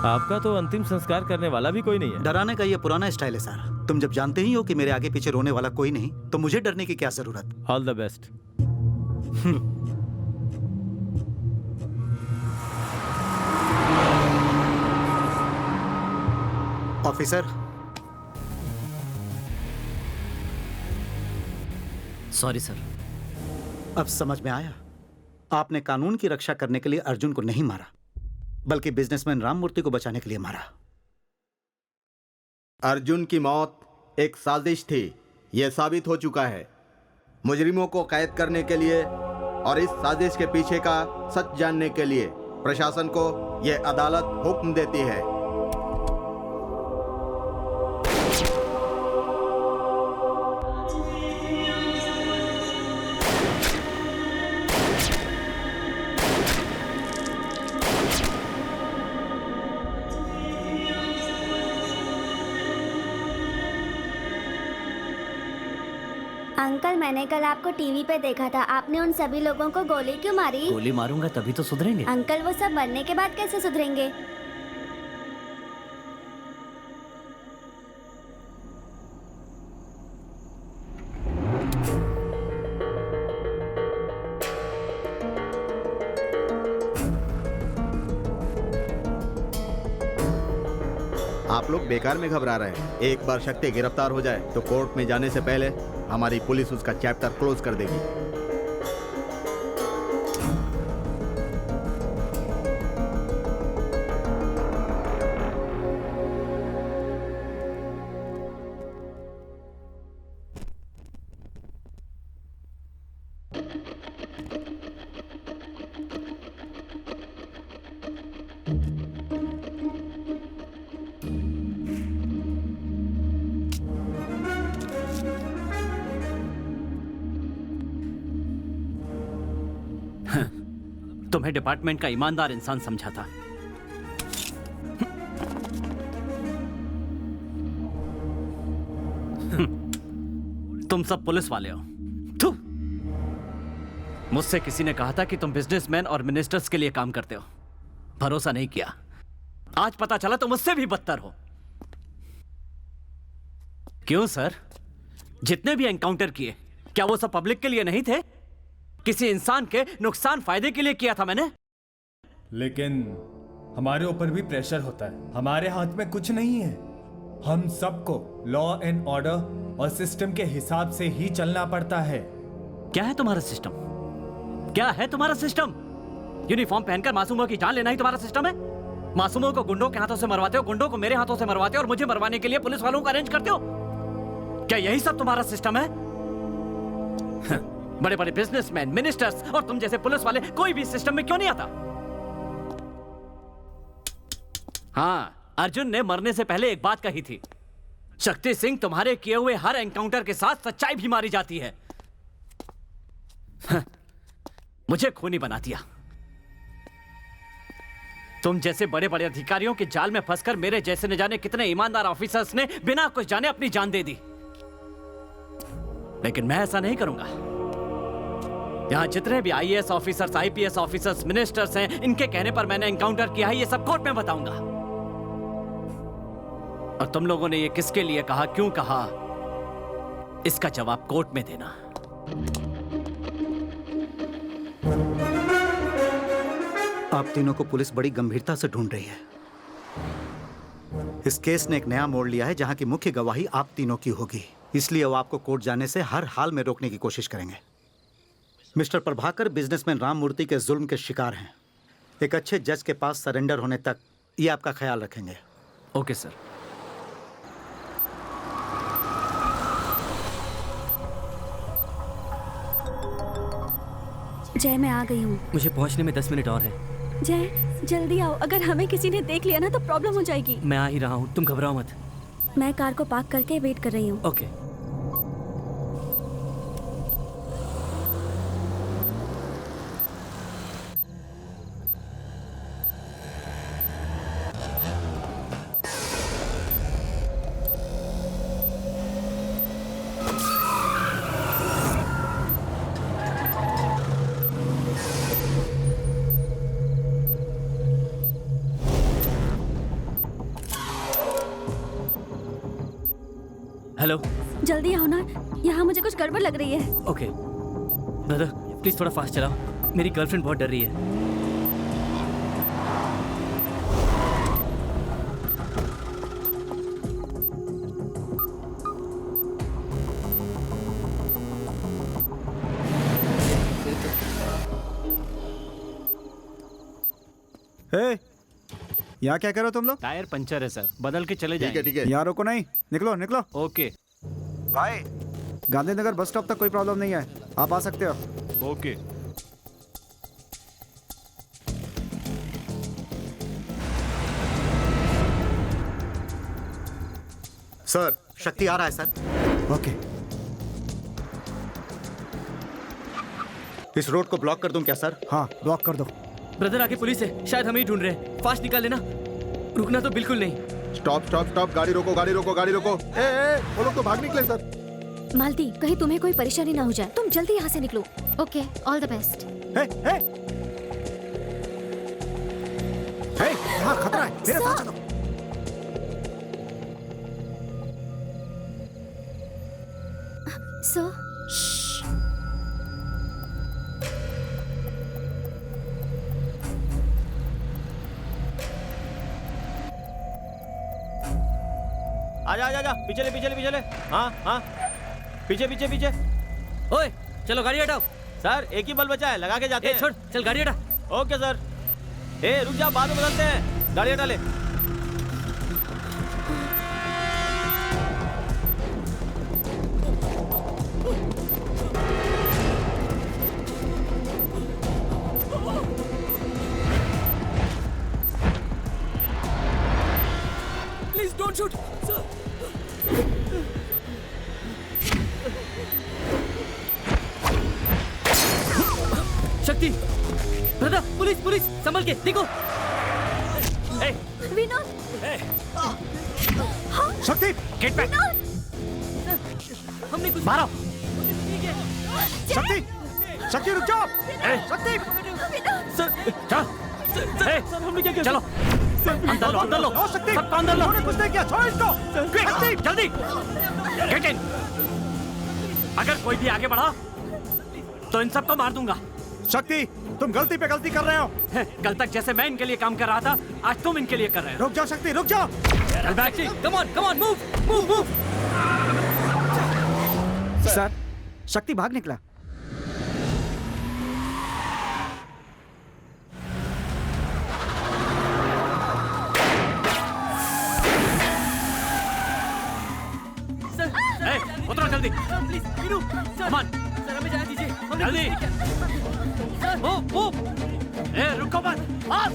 आपका तो अंतिम संस्कार करने वाला भी कोई नहीं है। डराने का ये पुराना स्टाइल है सर। तुम जब जानते ही हो कि मेरे आगे पीछे रोने वाला कोई नहीं, तो मुझे डरने की क्या जरूरत? All the best. Officer, sorry sir. अब समझ में आया, आपने कानून की रक्षा करने के लिए अर्जुन को नहीं मारा, बल्कि बिजनेसमैन राममूर्ति को बचाने के लिए मारा। अर्जुन की मौत एक साजिश थी, यह साबित हो चुका है। मुजरिमों को कैद करने के लिए और इस साजिश के पीछे का सच जानने के लिए प्रशासन को यह अदालत हुक्म देती है। अंकल, मैंने कल आपको टीवी पे देखा था, आपने उन सभी लोगों को गोली क्यों मारी? गोली मारूंगा तभी तो सुधरेंगे। अंकल, वो सब मरने के बाद कैसे सुधरेंगे? आप लोग बेकार में घबरा रहे हैं। एक बार शक्ति गिरफ्तार हो जाए तो कोर्ट में जाने से पहले हमारी पुलिस उसका चैप्टर क्लोज कर देगी। तुम्हें डिपार्टमेंट का ईमानदार इंसान समझा था। तुम सब पुलिस वाले हो। थू। मुझसे किसी ने कहा था कि तुम बिजनेसमैन और मिनिस्टर्स के लिए काम करते हो। भरोसा नहीं किया। आज पता चला तुम मुझसे भी बदतर हो। क्यों सर? जितने भी एनकाउंटर किए, क्या वो सब पब्लिक के लिए नहीं थे? किसी इंसान के नुकसान फायदे के लिए किया था मैंने। लेकिन हमारे ऊपर भी प्रेशर होता है, हमारे हाथ में कुछ नहीं है। हम सबको लॉ एंड ऑर्डर और सिस्टम के हिसाब से ही चलना पड़ता है। क्या है तुम्हारा सिस्टम? क्या है तुम्हारा सिस्टम? यूनिफॉर्म पहनकर मासूमों की जान लेना ही तुम्हारा सिस्टम है? मासूमों को गुंडों के हाथों से मरवाते हो, गुंडों को मेरे हाथों से मरवाते हो और मुझे मरवाने के लिए पुलिस वालों को अरेंज करते हो। क्या यही सब तुम्हारा सिस्टम है? बड़े बड़े बिजनेसमैन, मिनिस्टर्स और तुम जैसे पुलिस वाले कोई भी सिस्टम में क्यों नहीं आता? हाँ, अर्जुन ने मरने से पहले एक बात कही थी, शक्ति सिंह, तुम्हारे किए हुए हर एनकाउंटर के साथ सच्चाई भी मारी जाती है। मुझे खूनी बना दिया। तुम जैसे बड़े बड़े अधिकारियों के जाल में फंसकर मेरे जैसे न जाने कितने ईमानदार ऑफिसर्स ने बिना कुछ जाने अपनी जान दे दी। लेकिन मैं ऐसा नहीं करूंगा। यहां जितने भी IAS officers, IPS officers, ministers हैं, इनके कहने पर मैंने एनकाउंटर किया है, ये सब कोर्ट में बताऊंगा। और तुम लोगों ने ये किसके लिए कहा, क्यों कहा, इसका जवाब कोर्ट में देना। आप तीनों को पुलिस बड़ी गंभीरता से ढूंढ रही है। इस केस ने एक नया मोड़ लिया है जहां की मुख्य गवाही आप तीनों की होगी, इसलिए वो आपको कोर्ट जाने से हर हाल में रोकने की कोशिश करेंगे। मिस्टर प्रभाकर बिजनेसमैन राममूर्ति के जुल्म के शिकार हैं। एक अच्छे जज के पास सरेंडर होने तक ये आपका ख्याल रखेंगे। Okay sir. जय, मैं आ गई हूँ। मुझे पहुंचने में 10 मिनट और है। जय, जल्दी आओ, अगर हमें किसी ने देख लिया ना तो प्रॉब्लम हो जाएगी। मैं आ ही रहा हूँ, तुम घबराओ मत। मैं कार को पार्क करके वेट कर रही हूँ। ओके। हेलो, जल्दी आओ ना, यहाँ मुझे कुछ गड़बड़ लग रही है। ओके दादा, प्लीज थोड़ा फास्ट चलाओ, मेरी गर्लफ्रेंड बहुत डर रही है। हे, यहाँ क्या करो तुम लोग? टायर पंचर है सर, बदल के चले जाएंगे। ठीक है यहाँ रुको नहीं, निकलो निकलो। ओके भाई, गांधीनगर बस स्टॉप तक कोई प्रॉब्लम नहीं है, आप आ सकते हो। ओके। सर, शक्ति आ रहा है सर। ओके। इस रोड को ब्लॉक कर दूं क्या सर? हाँ, ब्लॉक कर दो। ब्रदर आगे पुलिस है, शायद हमें ही ढूंढ रहे हैं। फास्ट निकाल लेना, रुकना तो बिल्कुल नहीं। स्टॉप स्टॉप स्टॉप, गाड़ी रोको गाड़ी रोको गाड़ी रोको। वो लोग तो भाग निकले सर। मालती, कहीं तुम्हें कोई परेशानी ना हो जाए, तुम जल्दी यहाँ से निकलो। Okay, all the best. Hey, hey, hey, यहाँ खतरा है, मेरे साथ चलो। सर, आजा आजा आजा, पीछे ले पीछे ले पीछे ले। हाँ हाँ, पीछे पीछे पीछे। ओए चलो गाड़ी हटाओ। सर एक ही बल बचा है, लगा के जाते हैं। छोड़, चल गाड़ी हटा। Okay sir. ए रुक जा, बाद में बदलते हैं, गाड़ी हटा ले। Please don't shoot sir. शक्ति, ब्रदर, पुलिस पुलिस, संभल के देखो। विनोद, शक्ति, गेट बैक। हमने कुछ मारो। शक्ति, शक्ति रुक जाओ। शक्ति, सर हमने क्या किया? चलो अंदर लो, अंदर लो, शक्ति, सबको अंदर लो। कुछ नहीं किया, छोड़ इसको। शक्ति जल्दी गेट इन। अगर कोई भी आगे बढ़ा तो इन सबको मार दूंगा। शक्ति, तुम गलती पे गलती कर रहे हो। कल तक जैसे मैं इनके लिए काम कर रहा था, आज तुम इनके लिए कर रहे हो। रुक जाओ शक्ति, रुक जाओ। चल back. Come on move move move. Sir, शक्ति भाग निकला। उतरो जल्दी। Please Veeru sir, come on sir हमें जाने दीजिए। जल्दी। मूव। ए रुको मत, आप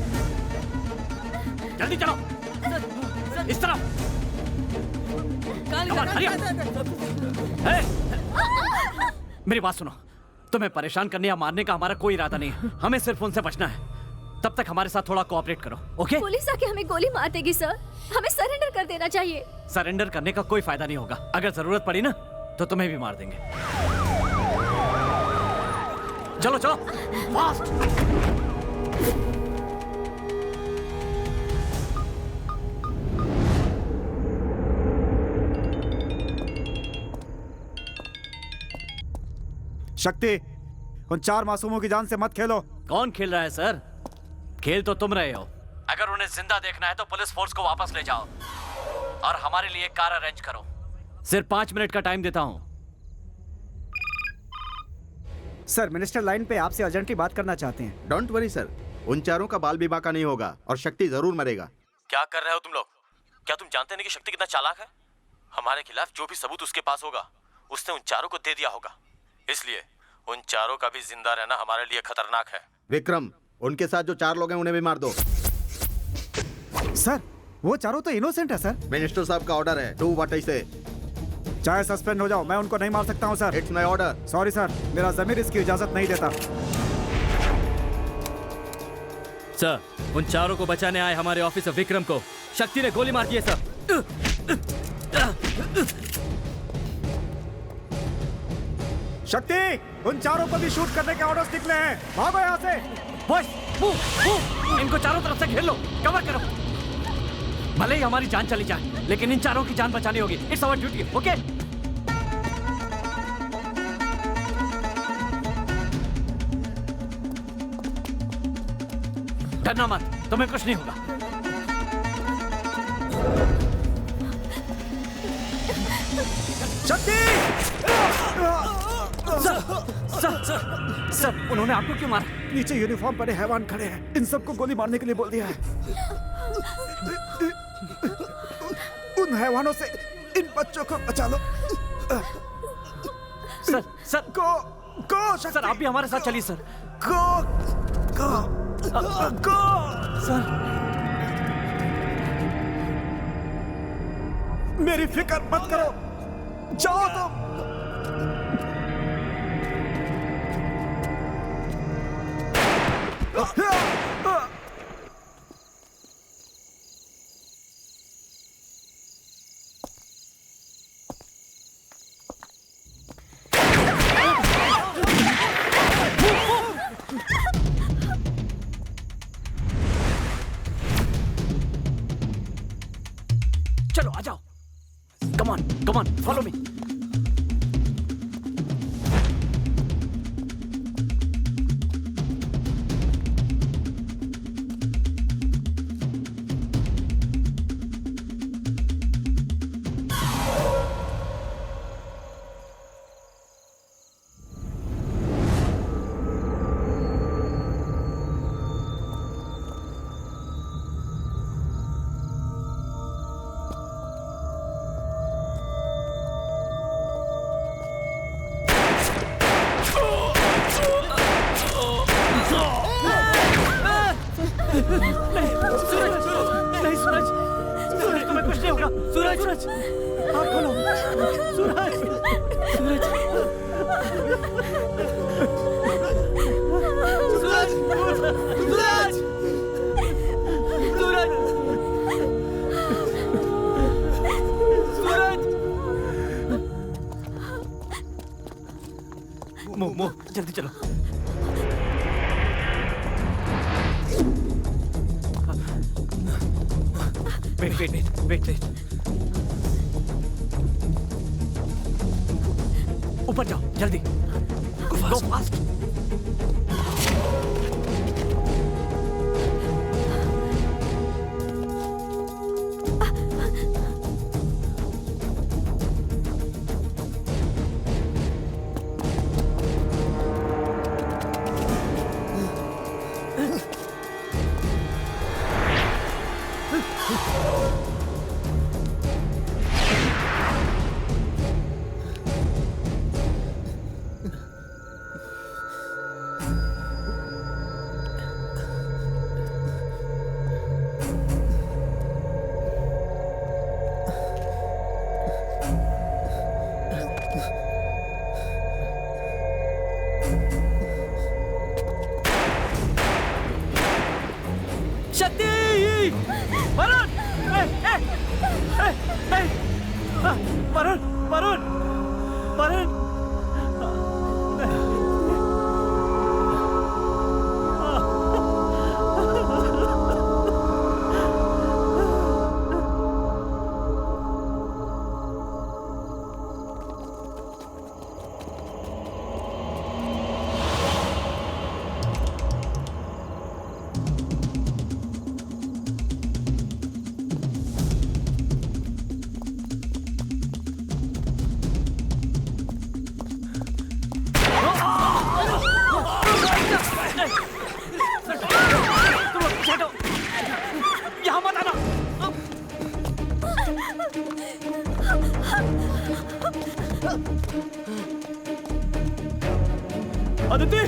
जल्दी चलो। इस तरफ। Come on, hurry up. Hey! मेरी बात सुनो, तुम्हें परेशान करने या मारने का हमारा कोई इरादा नहीं है। हमें सिर्फ उनसे बचना है। तब तक हमारे साथ थोड़ा कोऑपरेट करो, ओके? पुलिस आके हमें गोली मार देगी सर, हमें सरेंडर कर देना चाहिए। सरेंडर करने का कोई फायदा नहीं होगा। अगर जरूरत पड़ी ना तो तुम्हें भी मार देंगे। चलो चलो फास्ट। शक्ति, उन 4 मासूमों की जान से मत खेलो। कौन खेल रहा है सर? खेल तो तुम रहे हो। अगर उन्हें जिंदा देखना है तो पुलिस फोर्स को वापस ले जाओ और हमारे लिए कार अरेंज करो। सिर्फ 5 मिनट का टाइम देता हूं। सर, मिनिस्टर लाइन पे आपसे अर्जेंटली बात करना चाहते हैं। डोंट वरी सर, उन चारों का बाल विवाह का नहीं होगा और शक्ति जरूर मरेगा। क्या कर रहे हो तुम लोग? क्या तुम जानते नहीं कि शक्ति कितना चालाक है? हमारे खिलाफ जो भी सबूत उसके पास होगा उसने उन चारों को दे दिया होगा, इसलिए उन चारों का भी जिंदा रहना हमारे लिए खतरनाक है। विक्रम, उनके साथ जो 4 लोग हैं उन्हें भी मार दो। सर, वो चारों तो इनोसेंट है सर। मिनिस्टर साहब का ऑर्डर है, डू व्हाट आई से। चाहे सस्पेंड हो जाओ, मैं उनको नहीं मार सकता हूं sir. It's my order. Sorry sir, मेरा जमीर इसकी इजाजत नहीं देता। सर, उन चारों को बचाने आए हमारे ऑफिसर विक्रम को शक्ति ने गोली मार दी है सर। शक्ति, उन चारों को भी शूट करने के ऑर्डर्स निकले हैं। भागो यहाँ से। Boys, move. इनको चारों तरफ से घेर लो, कवर करो। भले ही हमारी जान चली जाए, लेकिन इन चारों की जान बचानी होगी। It's our duty, okay? डरना मत, तुम्हें कुछ नहीं होगा। शक्ति! सर उन्होंने आपको क्यों मारा? नीचे यूनिफॉर्म पहने हैवान खड़े हैं, इन सबको गोली मारने के लिए बोल दिया है। उन हैवानों से इन बच्चों को बचा लो। सर गो सर आप भी हमारे साथ चलिए सर। गो सर मेरी फिक्र मत करो, जाओ तुम। चलो आ जाओ। Come on, follow me. मो जल्दी चलो। वेट। ऊपर जाओ जल्दी। गो फास्ट। अदिति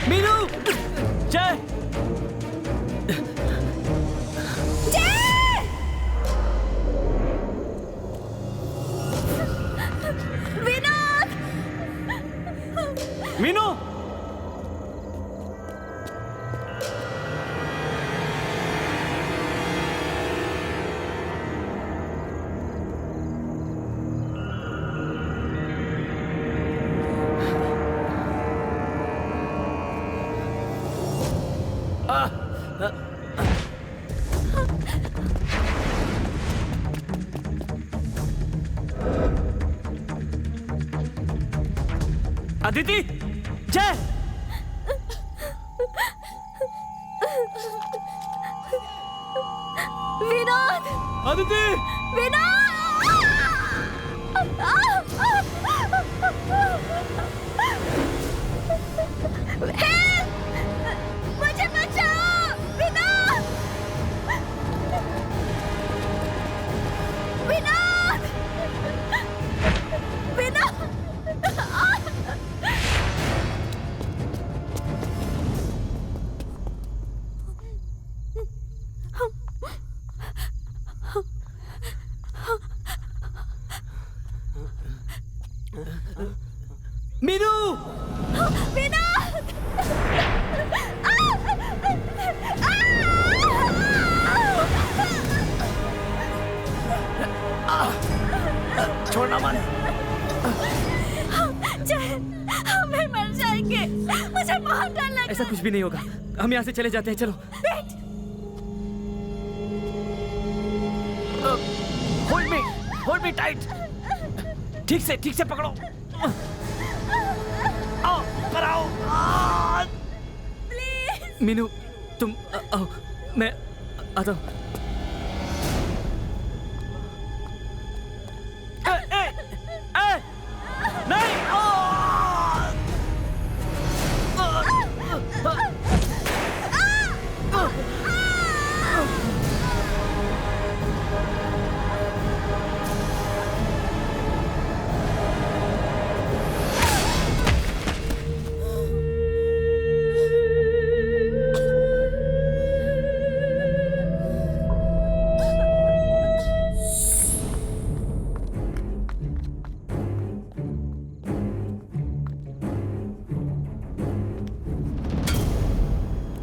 मीनू जय मीनू अदिति जय विनोद! आदित्य! विनोद! हेल्प! मुझे बचाओ! विनोद! विनोद! विनोद! मीनू! विनोद! छोड़ना मत। हमें मर जाएंगे। मुझे बहुत डर लग रहा है। ऐसा कुछ भी नहीं होगा, हम यहाँ से चले जाते हैं, चलो। Hold me tight. ठीक से पकड़ो। आओ, पर आओ। प्लीज। मीनू, तुम आओ, मैं आता हूँ। नहीं!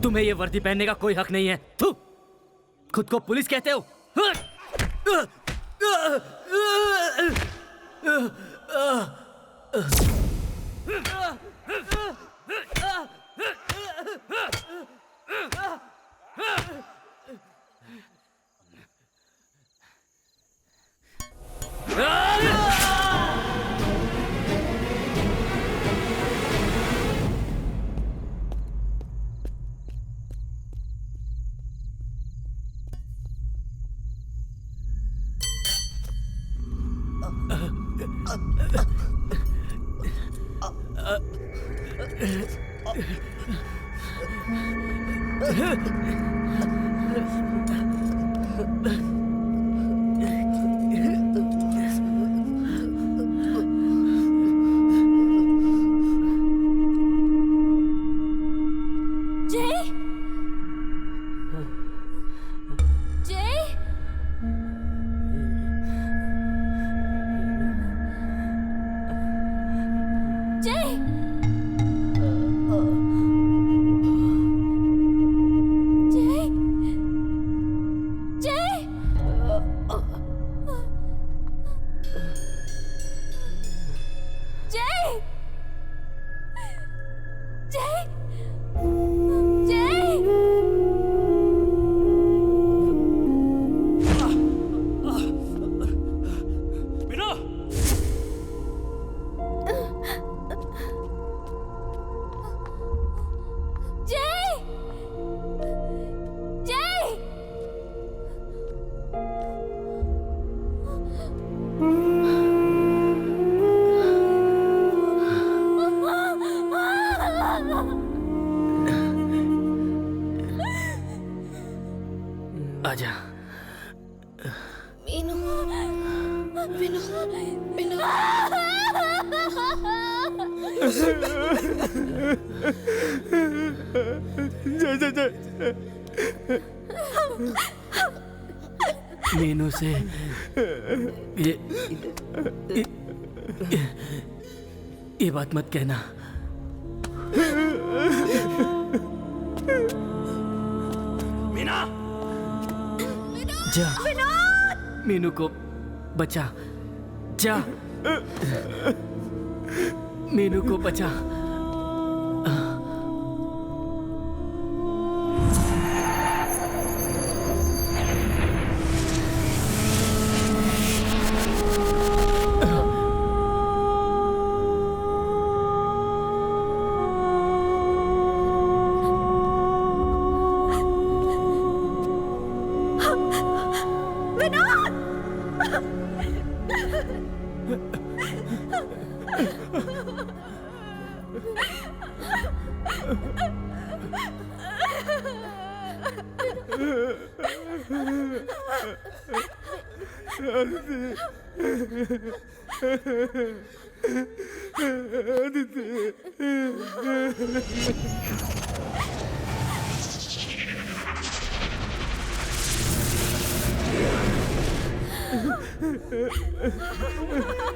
तुम्हें ये वर्दी पहनने का कोई हक नहीं है। थू! खुद को पुलिस कहते हो? आजा। मीनू, मीनू, मीनू। मीनू से ये बात मत कहना। मीना, जा। मीनू को बचा, जा। मीनू को बचा।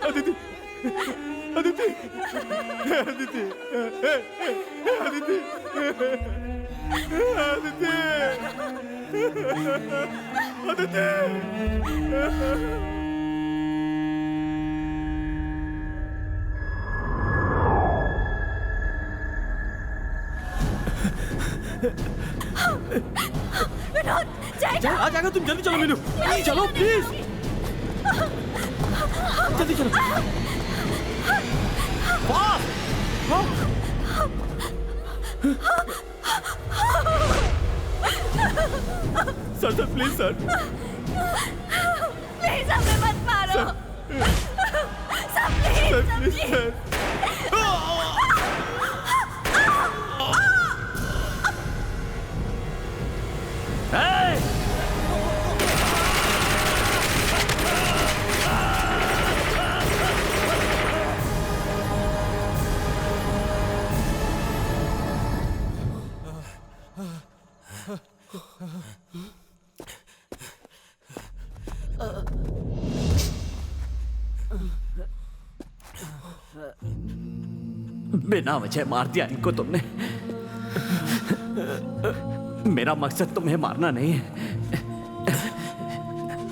अदिति, अदिति, अदिति, अदिति, अदिति, अदिति। विनोद, जाएगा। आ जाएगा, तुम जल्दी चलो मीनू, चलो प्लीज, जल्दी चलो। Sir sir please sir, please हमें मत मारो सर, प्लीज सर, बिना वजह मार दिया इनको तुमने। मेरा मकसद तुम्हें मारना नहीं है।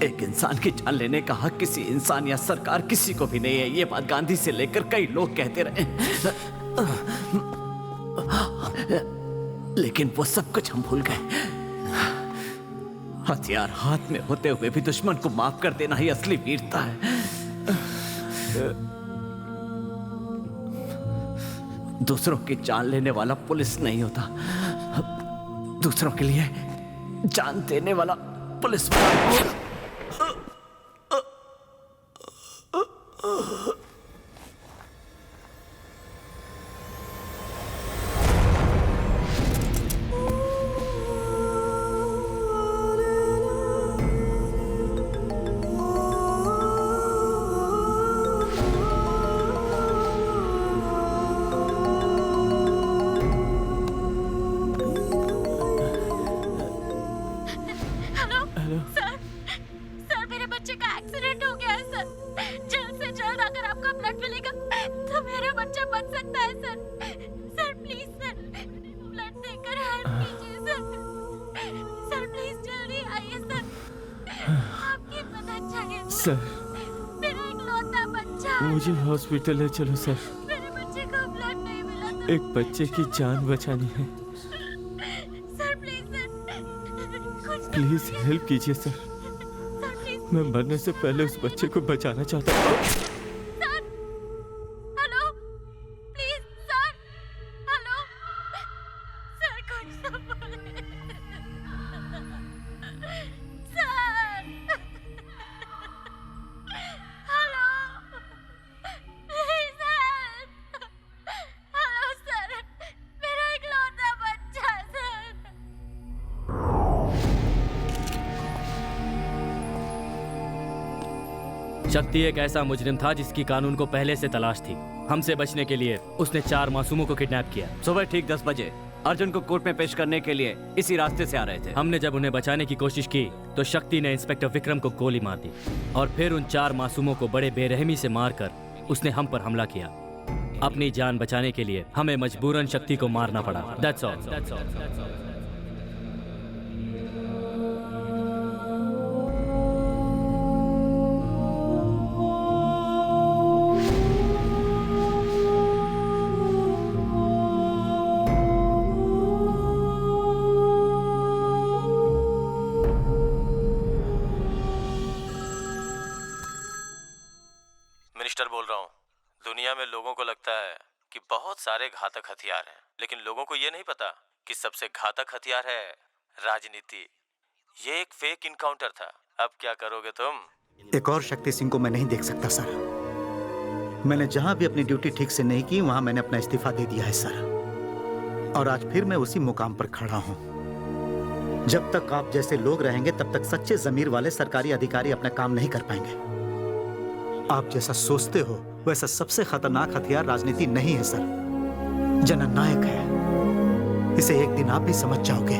एक इंसान की जान लेने का हक किसी इंसान या सरकार किसी को भी नहीं है। ये बात गांधी से लेकर कई लोग कहते रहे, लेकिन वो सब कुछ हम भूल गए। हथियार हाथ में होते हुए भी दुश्मन को माफ कर देना ही असली वीरता है। दूसरों की जान लेने वाला पुलिस नहीं होता, दूसरों के लिए जान देने वाला पुलिस वाला। मुझे हॉस्पिटल ले चलो सर, मेरे बच्चे को ब्लड नहीं मिला तो एक बच्चे की जान बचानी है। Sir please sir, please help कीजिए सर, मैं मरने से पहले उस बच्चे को बचाना चाहता हूँ। Sir, hello, please sir, hello, sir कुछ तो बोले, sir, hello, please help, hello sir, मेरा इकलौता बच्चा सर। शक्ति एक ऐसा मुजरिम था जिसकी कानून को पहले से तलाश थी। हमसे बचने के लिए उसने 4 मासूमों को किडनैप किया। सुबह ठीक 10 बजे अर्जुन को कोर्ट में पेश करने के लिए इसी रास्ते से आ रहे थे। हमने जब उन्हें बचाने की कोशिश की तो शक्ति ने इंस्पेक्टर विक्रम को गोली मार दी और फिर उन 4 मासूमों को बड़े बेरहमी से मारकर उसने हम पर हमला किया। अपनी जान बचाने के लिए हमें मजबूरन शक्ति को मारना पड़ा। That's all. मिनिस्टर बोल रहा हूँ। दुनिया में लोगों को लगता है कि बहुत सारे घातक हथियार हैं, लेकिन लोगों को ये नहीं पता कि सबसे घातक हथियार है राजनीति। ये एक फेक इनकाउंटर था। अब क्या करोगे तुम? एक और शक्ति सिंह को मैं नहीं देख सकता सर। मैंने जहां भी अपनी ड्यूटी ठीक से नहीं की वहां मैंने अपना इस्तीफा दे दिया है सर। और आज फिर मैं उसी मुकाम पर खड़ा हूं। जब तक आप जैसे लोग रहेंगे तब तक सच्चे जमीर वाले सरकारी अधिकारी अपना काम नहीं कर पाएंगे। आप जैसा सोचते हो वैसा सबसे खतरनाक हथियार राजनीति नहीं है सर, जननायक है। इसे एक दिन आप भी समझ जाओगे।